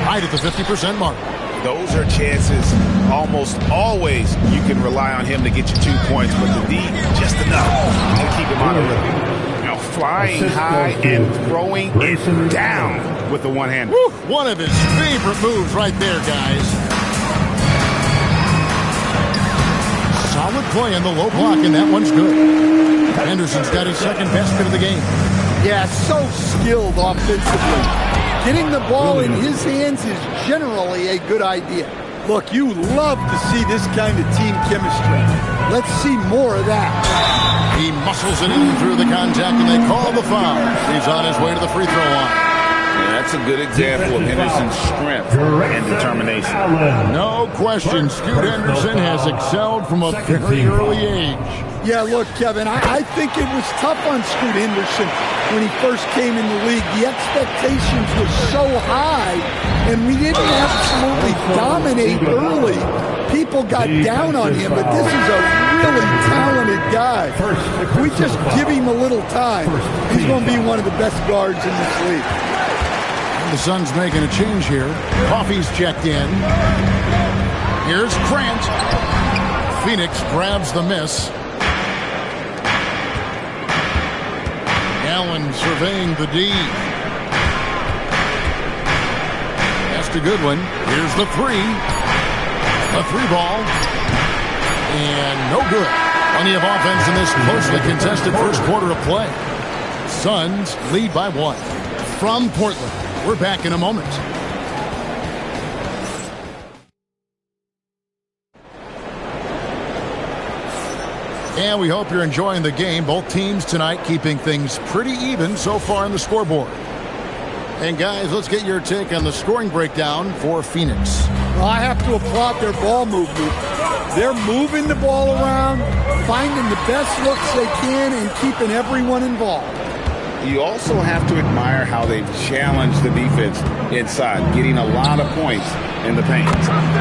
Right at the 50% mark. Those are chances almost always you can rely on him to get you 2 points, but the D just enough to keep him out of rhythm. Now flying high and throwing it down with the one-hander. One of his favorite moves right there, guys. Solid play in the low block, and that one's good. Henderson's got his second basket of the game. Yeah, so skilled offensively. Getting the ball in his hands is generally a good idea. Look, you love to see this kind of team chemistry. Let's see more of that. He muscles it in through the contact, and they call the foul. He's on his way to the free throw line. Yeah, that's a good example of Henderson's strength and determination. No question, Scoot Henderson has excelled from a very early age. Yeah, look, Kevin, I think it was tough on Scoot Henderson when he first came in the league. The expectations were so high, and we didn't absolutely dominate early. People got down on him, but this is a really talented guy. If we just give him a little time, he's going to be one of the best guards in this league. The Suns making a change here. Coffey's checked in. Here's Grant. Phoenix grabs the miss. Allen surveying the D. That's a good one. Here's the three. A three ball. And no good. Plenty of offense in this closely contested first quarter of play. Suns lead by 1. From Portland. We're back in a moment. And we hope you're enjoying the game. Both teams tonight keeping things pretty even so far on the scoreboard. And guys, let's get your take on the scoring breakdown for Phoenix. Well, I have to applaud their ball movement. They're moving the ball around, finding the best looks they can, and keeping everyone involved. You also have to admire how they've challenged the defense inside, getting a lot of points in the paint.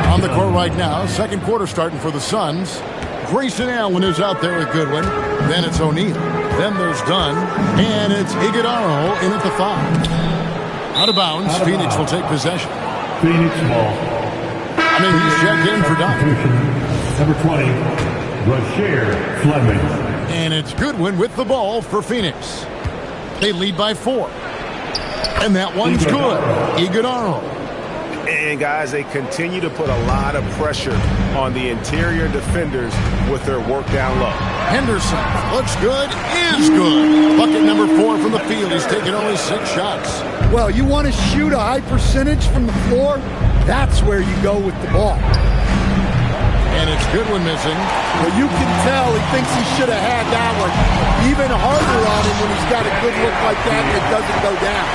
On the court right now, second quarter starting for the Suns. Grayson Allen is out there with Goodwin. Then it's O'Neal. Then there's Dunn. And it's Iguodala in at the 5. Out of bounds, Phoenix will take possession. Phoenix ball. He's checked in for Dunn. Number 20, Rasheed Fleming. And it's Goodwin with the ball for Phoenix. They lead by 4. And that one's good. Iguodala. And guys, they continue to put a lot of pressure on the interior defenders with their work down low. Henderson looks good, is good. Bucket number 4 from the field. He's taken only 6 shots. Well, you want to shoot a high percentage from the floor? That's where you go with the ball. And it's Goodwin missing. Well, you can tell he thinks he should have had that one. Even harder on him when he's got a good look like that and it doesn't go down.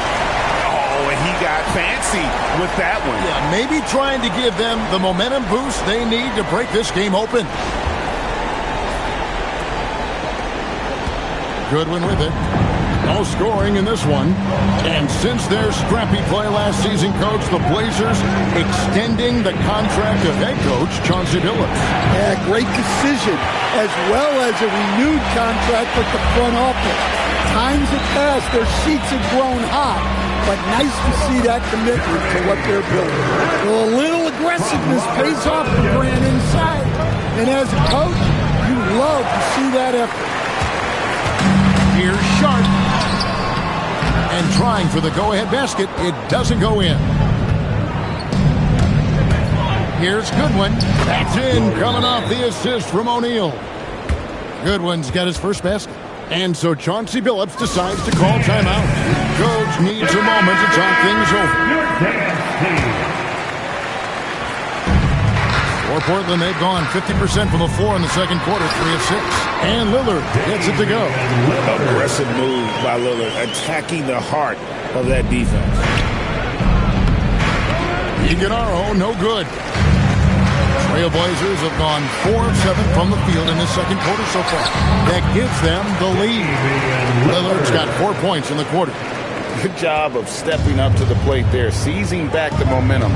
Oh, and he got fancy with that one. Yeah, maybe trying to give them the momentum boost they need to break this game open. Goodwin with it. No scoring in this one. And since their scrappy play last season, coach, the Blazers extending the contract of head coach Chauncey Billups. Yeah, great decision, as well as a renewed contract with the front office. Times have passed, their seats have grown hot, but nice to see that commitment to what they're building. Well, a little aggressiveness pays off for Grant inside. And as a coach, you love to see that effort. Here's Sharp. And trying for the go-ahead basket. It doesn't go in. Here's Goodwin. That's in, coming off the assist from O'Neal. Goodwin's got his first basket. And so Chauncey Billups decides to call timeout. Coach needs a moment to talk things over. For Portland, they've gone 50% from the floor in the second quarter, 3 of 6. And Lillard gets it to go. Aggressive move by Lillard, attacking the heart of that defense. Iguodala, no good. Trailblazers have gone 4 of 7 from the field in the second quarter so far. That gives them the lead. Lillard's got 4 points in the quarter. Good job of stepping up to the plate there, seizing back the momentum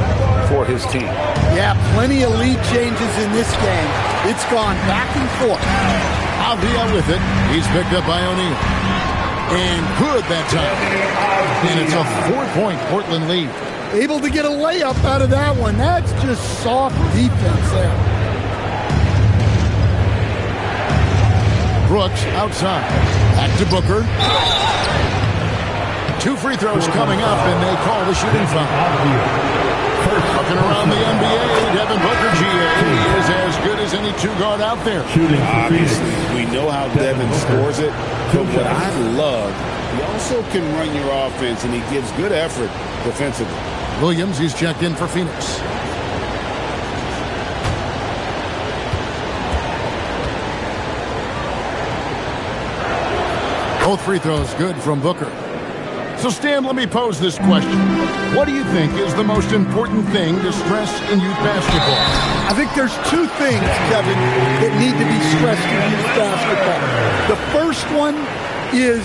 for his team. Yeah, plenty of lead changes in this game. It's gone back and forth. Avdia with it. He's picked up by O'Neal. And good that time. And it's a 4-point Portland lead. Able to get a layup out of that one. That's just soft defense there. Brooks outside. Back to Booker. 2 free throws coming up, and they call the shooting foul. Looking around the NBA, Devin Booker, GA, is as good as any 2-guard out there. Obviously, we know how Devin scores it, but what I love, he also can run your offense, and he gives good effort defensively. Williams, he's checked in for Phoenix. Both free throws good from Booker. So, Stan, let me pose this question. What do you think is the most important thing to stress in youth basketball? I think there's 2 things, Kevin, that need to be stressed in youth basketball. The first one is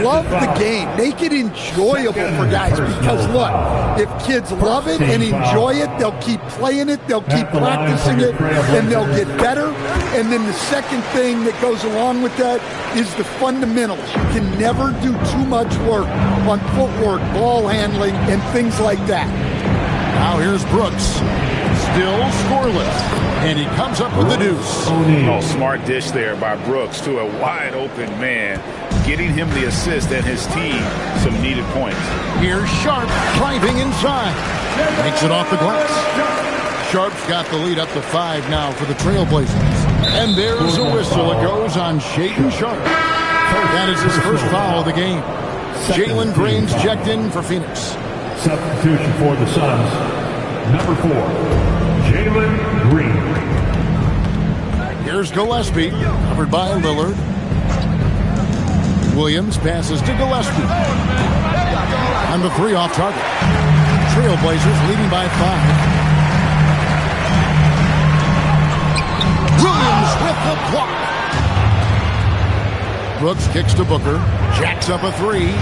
love the game. Make it enjoyable for guys. Because, look, if kids love it and enjoy it, they'll keep playing it, they'll keep practicing it, and they'll get better. And then the second thing that goes along with that is the fundamentals. You can never do too much work on footwork, ball handling, and things like that. Now here's Brooks. Still scoreless. And he comes up with the deuce. Oh, smart dish there by Brooks to a wide-open man, getting him the assist and his team some needed points. Here's Sharp driving inside. Makes it off the glass. Sharp's got the lead up to 5 now for the Trailblazers. And there's a whistle. It goes on Shaedon Sharp. That is his first foul of the game. Jalen Green's checked in for Phoenix. Substitution for the Suns. Number 4, Jalen Green. Here's Gillespie, covered by Lillard. Williams passes to Gillespie. And the 3 off target. Trailblazers leading by 5. Williams with the block. Brooks kicks to Booker. Jacks up a 3.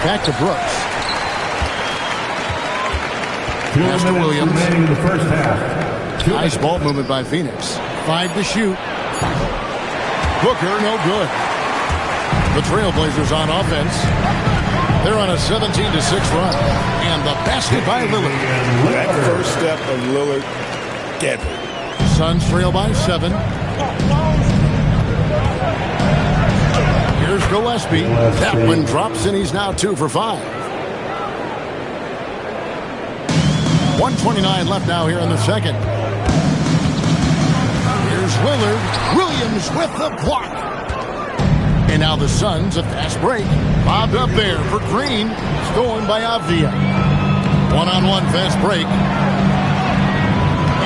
Back to Brooks. Pass to Williams. In the first half. Nice ball movement by Phoenix. 5 to shoot. Booker, no good. The Trailblazers on offense. They're on a 17-6 run. And the basket by Lillard. That first step of Lillard, deadly. Suns trail by 7. Here's Gillespie. That one drops, and he's now 2 for 5. 1:29 left now here in the second. Here's Lillard. Williams with the block. And now the Suns, a fast break. Bobbed up there for Green. Stolen by Avdia. One-on-one fast break.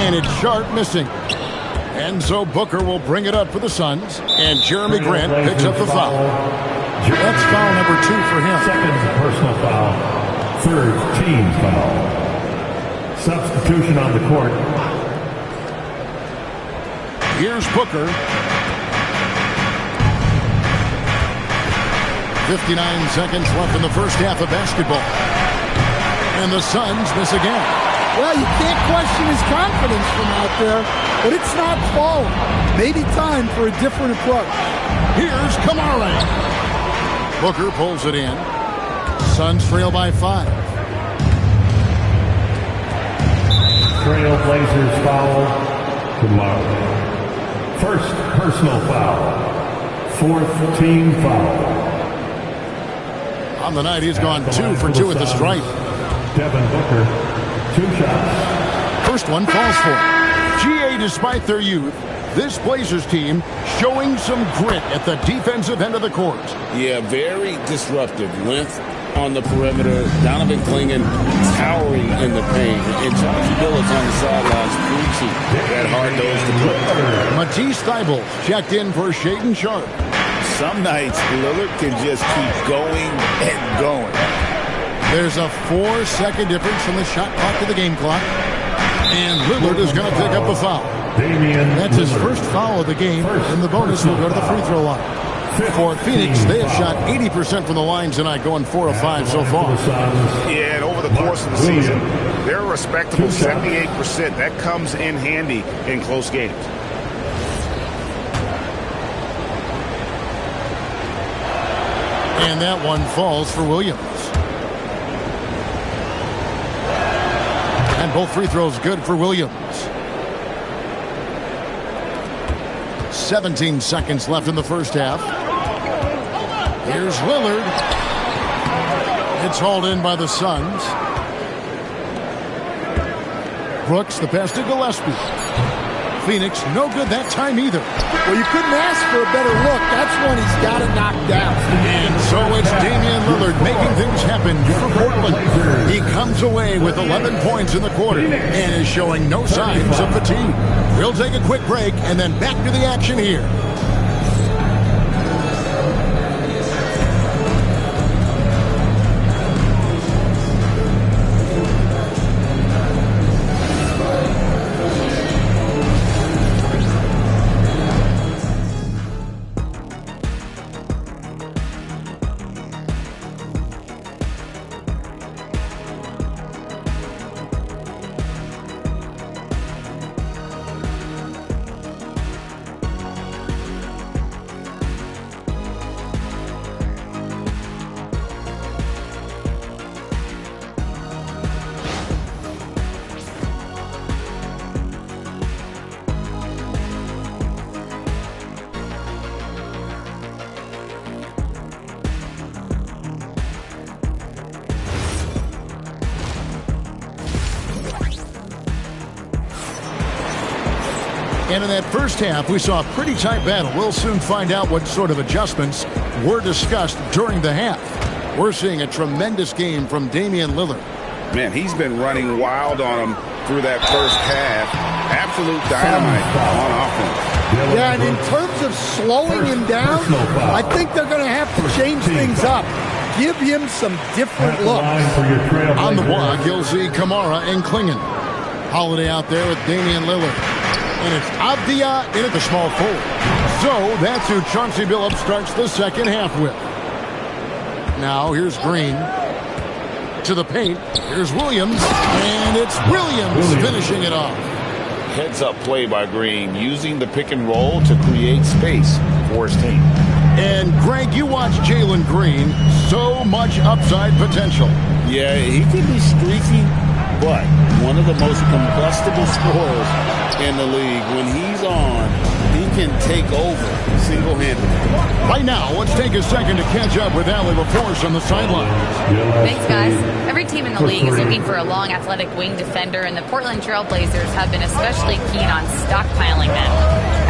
And it's Sharp missing. And so Booker will bring it up for the Suns. And Jeremy Grant picks up the foul. That's foul number 2 for him. Second personal foul. Third team foul. Substitution on the court. Here's Booker. 59 seconds left in the first half of basketball. And the Suns miss again. Well, you can't question his confidence from out there, but it's not falling. Maybe time for a different approach. Here's Kamara. Booker pulls it in. Suns trail by 5. Trailblazers foul. Kamara. First personal foul. 4th team foul. On the night, he's gone 2 for 2 at the stripe. Devin Booker, 2 shots. first one falls for him. GA, despite their youth, this Blazers team showing some grit at the defensive end of the court. Yeah, very disruptive. Length on the perimeter. Donovan Clingan towering in the paint. And Chauncey Billups on the sidelines preaching that hard nose to play. Matisse Thybulle checked in for Shaedon Sharpe. Some nights, Lillard can just keep going and going. There's a 4-second difference from the shot clock to the game clock. And Lillard is going to pick up the foul. That's his first foul of the game, and the bonus will go to the free throw line. For Phoenix, they have shot 80% from the line tonight, going 4 of 5 so far. Yeah, and over the course of the season, they're a respectable 78%. That comes in handy in close games. And that one falls for Williams. And both free throws good for Williams. 17 seconds left in the first half. Here's Lillard. It's hauled in by the Suns. Brooks, the pass to Gillespie. Phoenix, no good that time either. Well, you couldn't ask for a better look. That's one he's got to knock down. And so it's Damian Lillard making things happen for Portland. He comes away with 11 points in the quarter and is showing no signs of fatigue. We'll take a quick break and then back to the action here. And in that first half, we saw a pretty tight battle. We'll soon find out what sort of adjustments were discussed during the half. We're seeing a tremendous game from Damian Lillard. Man, he's been running wild on him through that first half. Absolute dynamite on offense. Yeah, and in terms of slowing him down, I think they're going to have to change things up. Give him some different looks. On the block, you'll see Kamara and Clingan. Holiday out there with Damian Lillard. And it's Avdia in at the small forward. So that's who Chauncey Billups starts the second half with. Now here's Green to the paint. Here's Williams, and it's Williams finishing it off. Heads-up play by Green, using the pick and roll to create space for his team. And Greg, you watch Jalen Green, so much upside potential. Yeah, he can be streaky, but one of the most combustible scorers in the league. When he's on, he can take over single-handedly. Right now, let's take a second to catch up with Allie LaForce on the sideline. Thanks, guys. Every team in the league is looking for a long, athletic wing defender, and the Portland Trail Blazers have been especially keen on stockpiling them.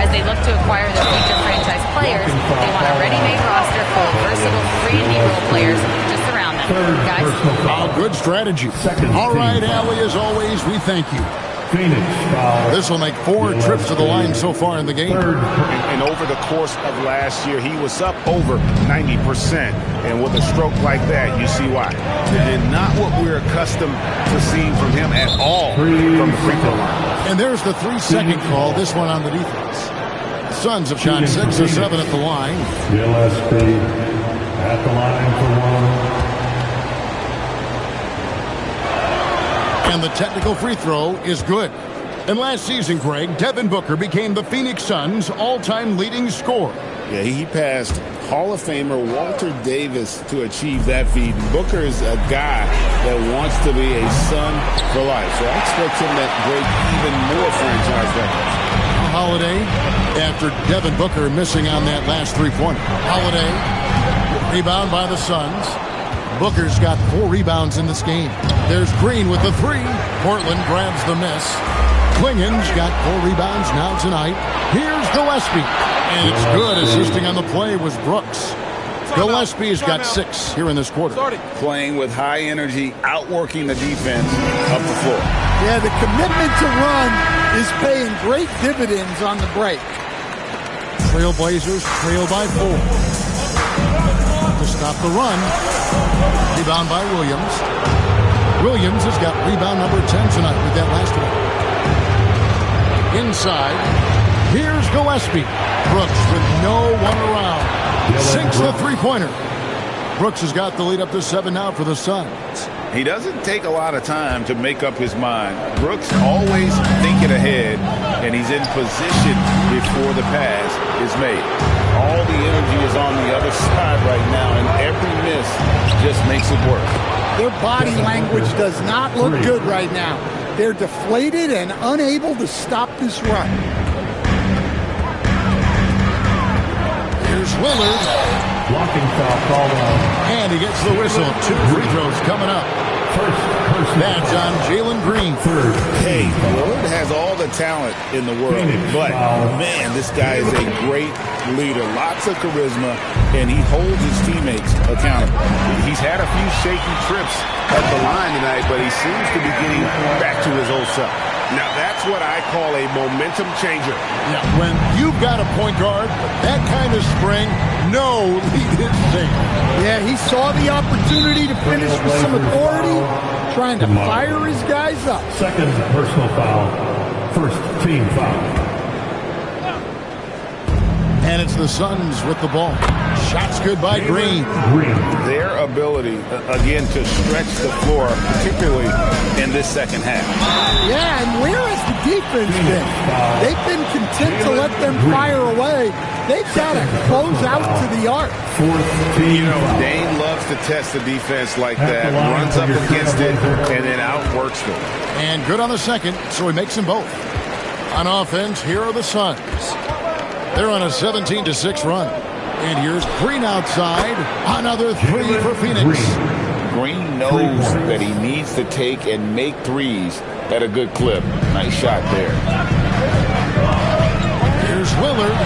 As they look to acquire their future franchise players, they want a ready-made roster full of versatile 3-and-D role players to surround them. Guys? Oh, good strategy. All right, Allie, as always, we thank you. Phoenix foul. This will make 4 trips to the line so far in the game. And over the course of last year, he was up over 90%. And with a stroke like that, you see why. And not what we're accustomed to seeing from him at all from the free throw line. And there's the 3-second call, this one on the defense. Suns have shot 6 or 7 at the line. Gillespie at the line for 1. And the technical free throw is good. And last season, Greg, Devin Booker became the Phoenix Suns' all-time leading scorer. Yeah, he passed Hall of Famer Walter Davis to achieve that feat. Booker is a guy that wants to be a Sun for life. So I expect him to break even more franchise records. Holiday, after Devin Booker missing on that last three-pointer. Holiday, rebound by the Suns. Booker's got 4 rebounds in this game. There's Green with the 3. Portland grabs the miss. Klingen's got 4 rebounds now tonight. Here's Gillespie. And it's good. Assisting on the play was Brooks. Gillespie's got 6 here in this quarter. Playing with high energy, outworking the defense up the floor. Yeah, the commitment to run is paying great dividends on the break. Trailblazers trail by 4. To stop the run. Rebound by Williams. Williams has got rebound number 10 tonight with that last one. Inside. Here's Gillespie. Brooks with no one around. Sinks the three-pointer. Brooks has got the lead up to 7 now for the Suns. He doesn't take a lot of time to make up his mind. Brooks always thinking ahead, and he's in position before the pass is made. All the energy is on the other side right now, and every miss just makes it work. Their body language does not look good right now. They're deflated and unable to stop this run. Here's Lillard. Blocking foul called on. And he gets the whistle. 2 free throws coming up. That's on Jalen Green. Hey, Lillard has all the talent in the world, but man, this guy is a great leader. Lots of charisma, and he holds his teammates accountable. He's had a few shaky trips at the line tonight, but he seems to be getting back to his old self. Now, that's what I call a momentum changer. Yeah, when you've got a point guard, that kind of spring, no lead is safe. Yeah, he saw the opportunity to finish with some authority, trying to fire his guys up. Second personal foul. First team foul. And it's the Suns with the ball. Shots good by Green. Their ability, again, to stretch the floor, particularly in this second half. Yeah, and where has the defense been? They've been content to let them fire away. They've got to close out to the arc. You know, Dane loves to test the defense like that. Runs up against it and then outworks them. And good on the second, so he makes them both. On offense, here are the Suns. They're on a 17-6 run. And here's Green outside. Another 3 for Phoenix. Green knows that he needs to take and make threes at a good clip. Nice shot there. Here's Lillard.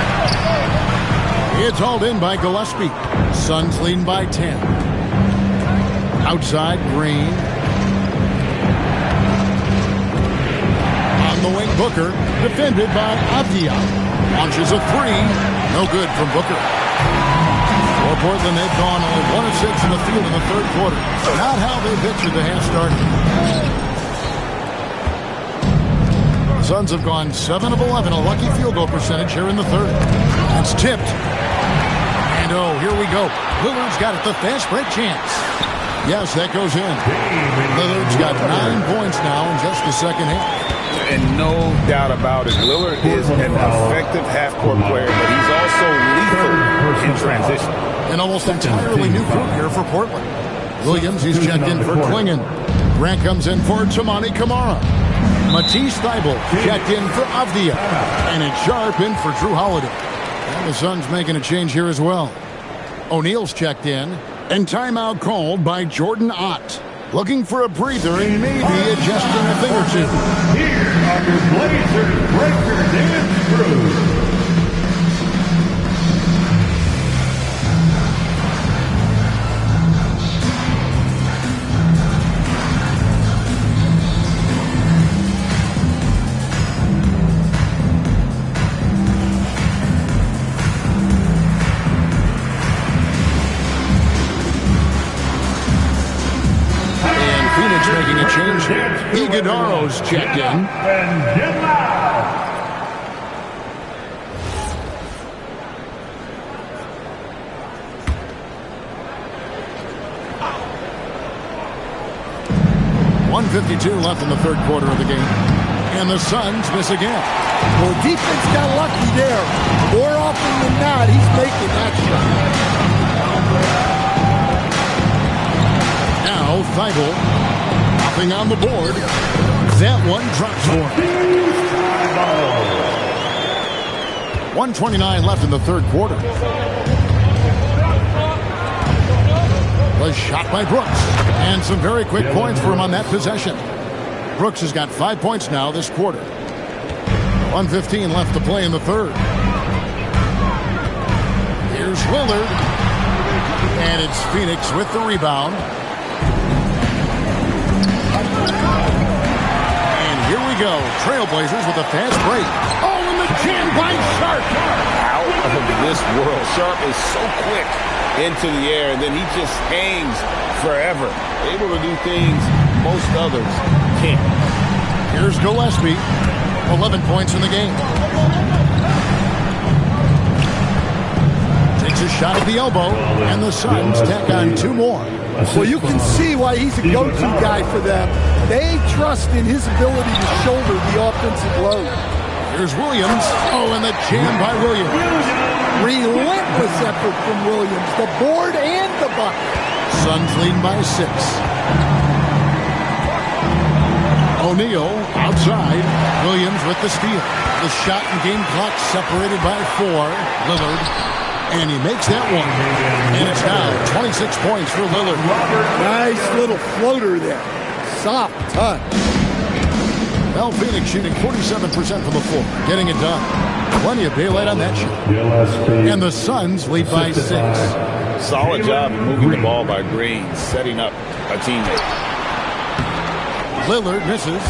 It's hauled in by Gillespie. Suns leading by 10. Outside, Green. On the wing, Booker. Defended by Avdia. Launches a 3. No good from Booker. For Portland, they've gone only 1 of 6 in the field in the third quarter. Not how they pictured the half started. The Suns have gone 7 of 11, a lucky field goal percentage here in the third. It's tipped. And oh, here we go. Lillard's got it, the fast break chance. Yes, that goes in. Lillard's got 9 points now in just the second half. And no doubt about it, Lillard is an effective half-court player, but he's also lethal in transition. An almost entirely new crew here for Portland. Williams, he's checked in for Klingen. Grant comes in for Tamani Kamara. Matisse Thybulle checked in for Avdia. And it's Sharp in for Drew Holiday. And the Suns making a change here as well. O'Neal's checked in. And timeout called by Jordan Ott. Looking for a breather and maybe adjusting a thing or two. Here are your Blazers breakers and screws. Making a change here. Iguodaro's checked in. .152 left in the third quarter of the game. And the Suns miss again. Well, defense got lucky there. More often than not, he's making that shot. Now, Thybulle. Nothing on the board. That one drops for him. 1:29 left in the third quarter. The shot by Brooks. And some very quick points for him on that possession. Brooks has got 5 points now this quarter. 1:15 left to play in the third. Here's Lillard. And it's Phoenix with the rebound. And here we go. Trailblazers with a fast break. Oh, and the jam by Sharp. Out of this world. Sharp is so quick into the air, and then he just hangs forever. Able to do things most others can't. Here's Gillespie. 11 points in the game. Takes a shot at the elbow, and the Suns tack on 2 more. Well, you can see why he's a go-to guy for them. They trust in his ability to shoulder the offensive load. Here's Williams. Oh, and the jam by Williams. Relentless effort from Williams. The board and the bucket. Suns lead by 6. O'Neal outside. Williams with the steal. The shot and game clock separated by 4. Lillard. And he makes that one. And it's now 26 points for Lillard. Nice little floater there. Soft touch. Well, Phoenix shooting 47% from the floor. Getting it done. Plenty of daylight on that shot. And the Suns lead by 6. Solid job moving the ball by Green, setting up a teammate. Lillard misses.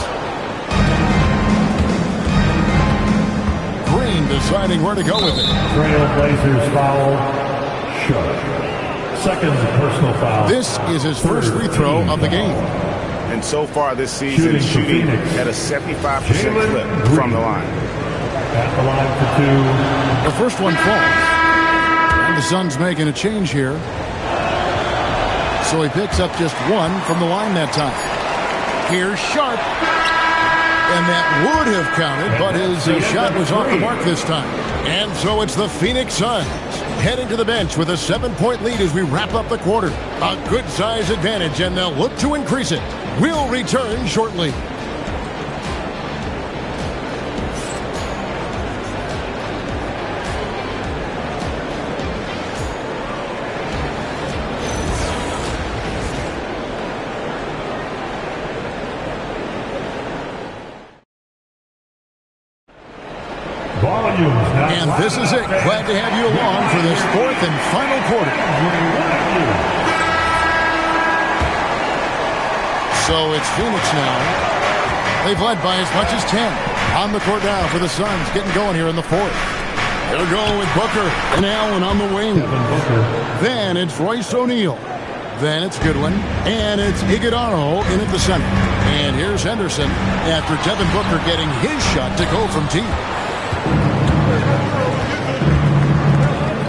Green deciding where to go with it. Trailblazers foul. Sharp. Second personal foul. This is his first free throw of the game. And so far this season, shooting at a 75% clip from the line. At the line for 2. The first one falls. And the Suns making a change here. So he picks up just 1 from the line that time. Here's Sharp. And that would have counted, but his shot was off the mark this time. And so it's the Phoenix Suns heading to the bench with a 7-point lead as we wrap up the quarter. A good size advantage, and they'll look to increase it. We'll return shortly. And this is it. Glad to have you along for this 4th and final quarter. So it's Phoenix now. They've led by as much as 10. On the court now for the Suns, getting going here in the 4th. They're going with Booker and Allen on the wing. Then it's Royce O'Neal. Then it's Goodwin. And it's Iguodala in at the center. And here's Henderson after Devin Booker getting his shot to go from deep.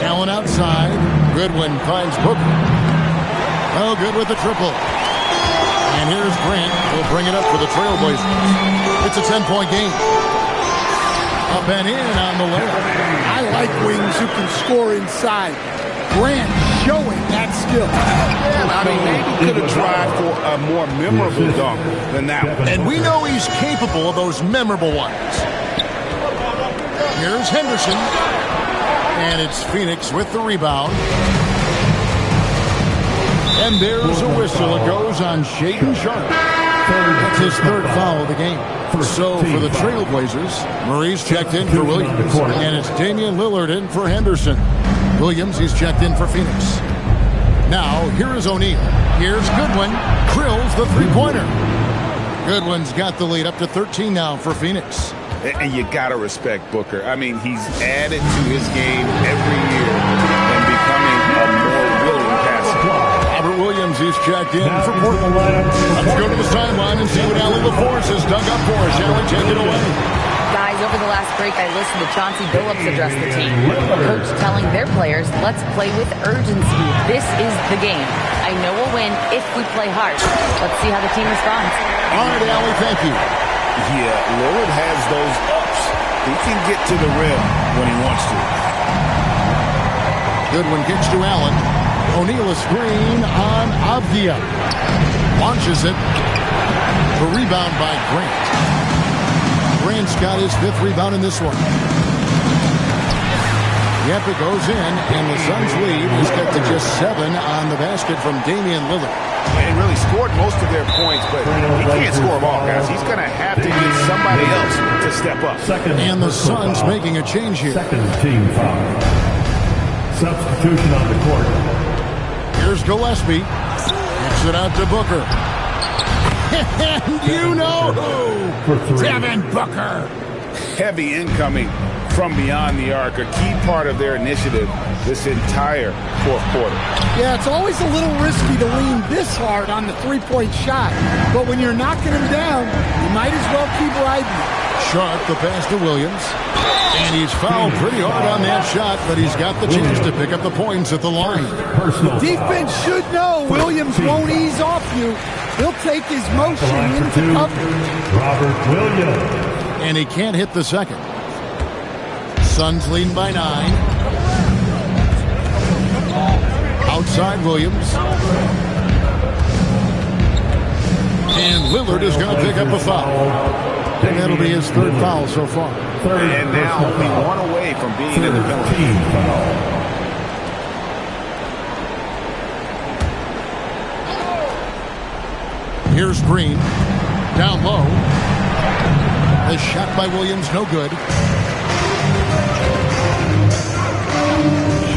Allen outside. Goodwin finds Booker. Oh, good with the triple. And here's Grant. Will bring it up for the Trailblazers. It's a 10-point game. Up and in on the layup. I like wings who can score inside. Grant showing that skill. I mean, maybe could have tried for a more memorable dunk than that one. And we know he's capable of those memorable ones. Here's Henderson. And it's Phoenix with the rebound. And there's a whistle. It goes on Shaedon Sharp. That's his 3rd foul of the game. So for the Trailblazers, Murray's checked in for Williams. And it's Damian Lillard in for Henderson. Williams, he's checked in for Phoenix. Now, here is O'Neal. Here's Goodwin. Drills the 3-pointer. Goodwin's got the lead up to 13 now for Phoenix. And you got to respect Booker. I mean, he's added to his game every year and becoming a more willing passer. Robert Williams, he's checked in for Portland. Let's go to the sideline and see what Allie LaForce has dug up for us. Allie, take it away. Guys, over the last break, I listened to Chauncey Billups address the team. Coach telling their players, let's play with urgency. This is the game. I know we'll win if we play hard. Let's see how the team responds. All right, Allie, thank you. Yeah, Lillard has those ups. He can get to the rim when he wants to. Goodwin kicks to Allen. O'Neal a screen on Avdia. Launches it. The rebound by Grant. Grant's got his 5th rebound in this one. Yep, it goes in, and the Suns lead is cut to just 7 on the basket from Damian Lillard. They really scored most of their points, but he can't score them all, guys. He's going to have to get somebody else to step up. And the Suns making a change here. Second team foul. Substitution on the court. Here's Gillespie. Kicks it out to Booker. And you know who? Devin Booker. Heavy incoming from beyond the arc, a key part of their initiative this entire fourth quarter. Yeah, it's always a little risky to lean this hard on the three-point shot, but when you're knocking him down, you might as well keep riding it. Sharp the pass to Williams, and he's fouled pretty hard on that shot, but he's got the chance to pick up the points at the line. The defense should know Williams won't ease off you. He'll take his motion into coverage. Robert Williams. And he can't hit the second. Suns leading by 9. Outside Williams. And Lillard is going to pick up a foul. And that'll be his third foul so far. And now only one away from being in the penalty. Here's Green. Down low. The shot by Williams, no good.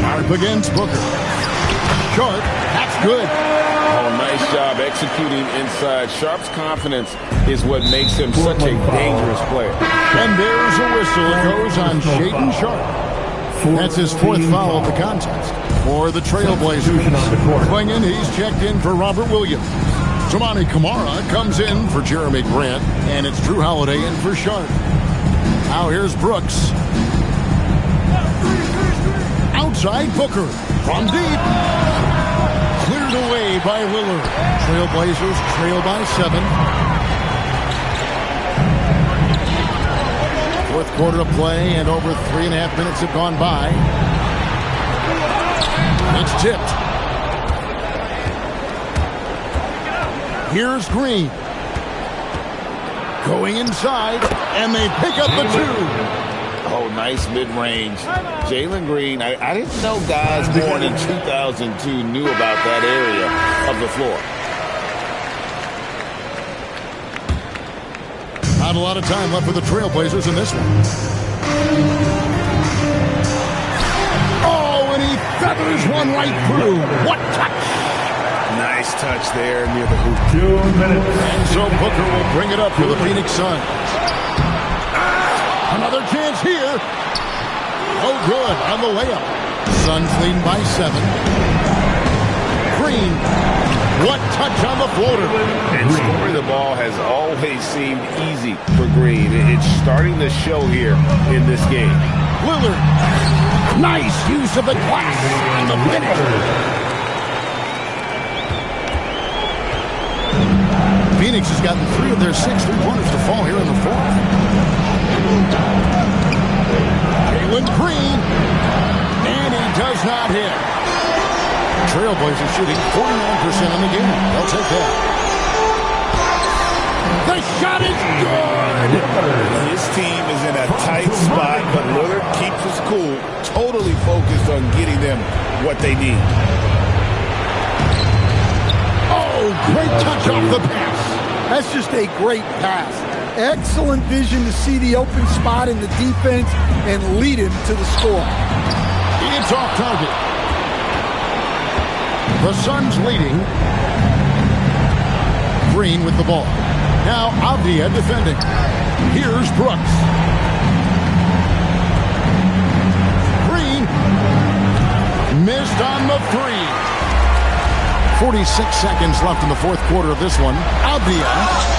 Sharp against Booker. Short, that's good. Oh, nice job executing inside. Sharp's confidence is what makes him such a dangerous player. And there's a whistle. It goes on Shaedon Sharp. That's his fourth foul of the contest for the Trailblazers. Going in, he's checked in for Robert Williams. Toumani Camara comes in for Jeremy Grant, and it's Drew Holiday in for Sharp. Now here's Brooks. Outside Booker from deep. Cleared away by Lillard. Trailblazers trail by 7. Fourth quarter of play, and over 3.5 minutes have gone by. It's tipped. Here's Green. Going inside, and they pick up the 2. Oh, nice mid-range. Jalen Green, I didn't know guys born in 2002 knew about that area of the floor. Not a lot of time left for the Trailblazers in this one. Oh, and he feathers one right through. What touch! Nice touch there near the hoop. 2 minutes. And so Booker will bring it up for the Phoenix Suns. Another chance here. Oh, good on the layup. Suns leading by 7. Green. What touch on the floater. And scoring the ball has always seemed easy for Green. It's starting to show here in this game. Lillard. Nice use of the glass on the finish. Phoenix has gotten 3 of their 6 3-pointers to fall here in the fourth. Jalen Green, and he does not hit. Trailblazers shooting 49% in the game. They'll take that. The shot is good. His team is in a tight spot, but Lillard keeps his cool, totally focused on getting them what they need. Oh, great touch off the pass. That's just a great pass. Excellent vision to see the open spot in the defense and lead him to the score. It's off target. The Suns leading. Green with the ball. Now Avdia defending. Here's Brooks. Green missed on the 3. 46 seconds left in the fourth quarter of this one. Avdia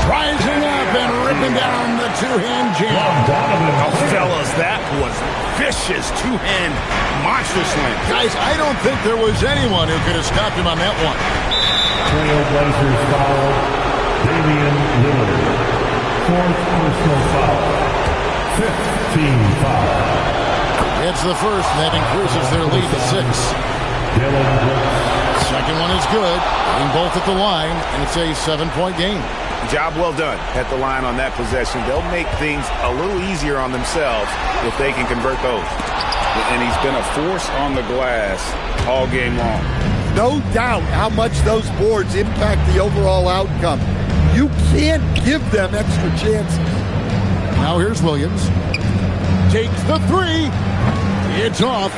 rising up and ripping down the two-hand jam. Oh, fellas, that was vicious two-hand monster slam. Guys, I don't think there was anyone who could have stopped him on that one. Trailblazers foul. Damian Lillard. Fourth personal foul. 5th team foul. It's the first, and that increases their lead to 6. Dylan Brooks. Second one is good. Being both at the line, and it's a 7-point game. Job well done at the line on that possession. They'll make things a little easier on themselves if they can convert those. and he's been a force on the glass all game long. No doubt how much those boards impact the overall outcome. You can't give them extra chances. Now here's Williams. Takes the three. It's off.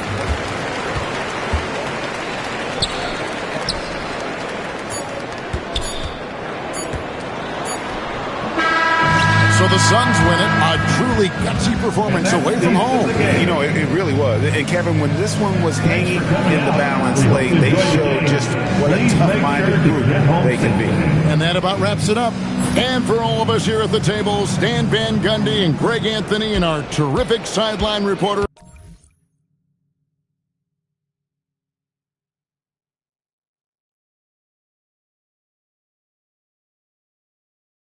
So the Suns win it. A truly gutsy performance away from home. You know, it really was. And Kevin, when this one was hanging in the balance late, they showed just what a tough-minded group they can be. And that about wraps it up. And for all of us here at the table, Stan Van Gundy and Greg Anthony and our terrific sideline reporter.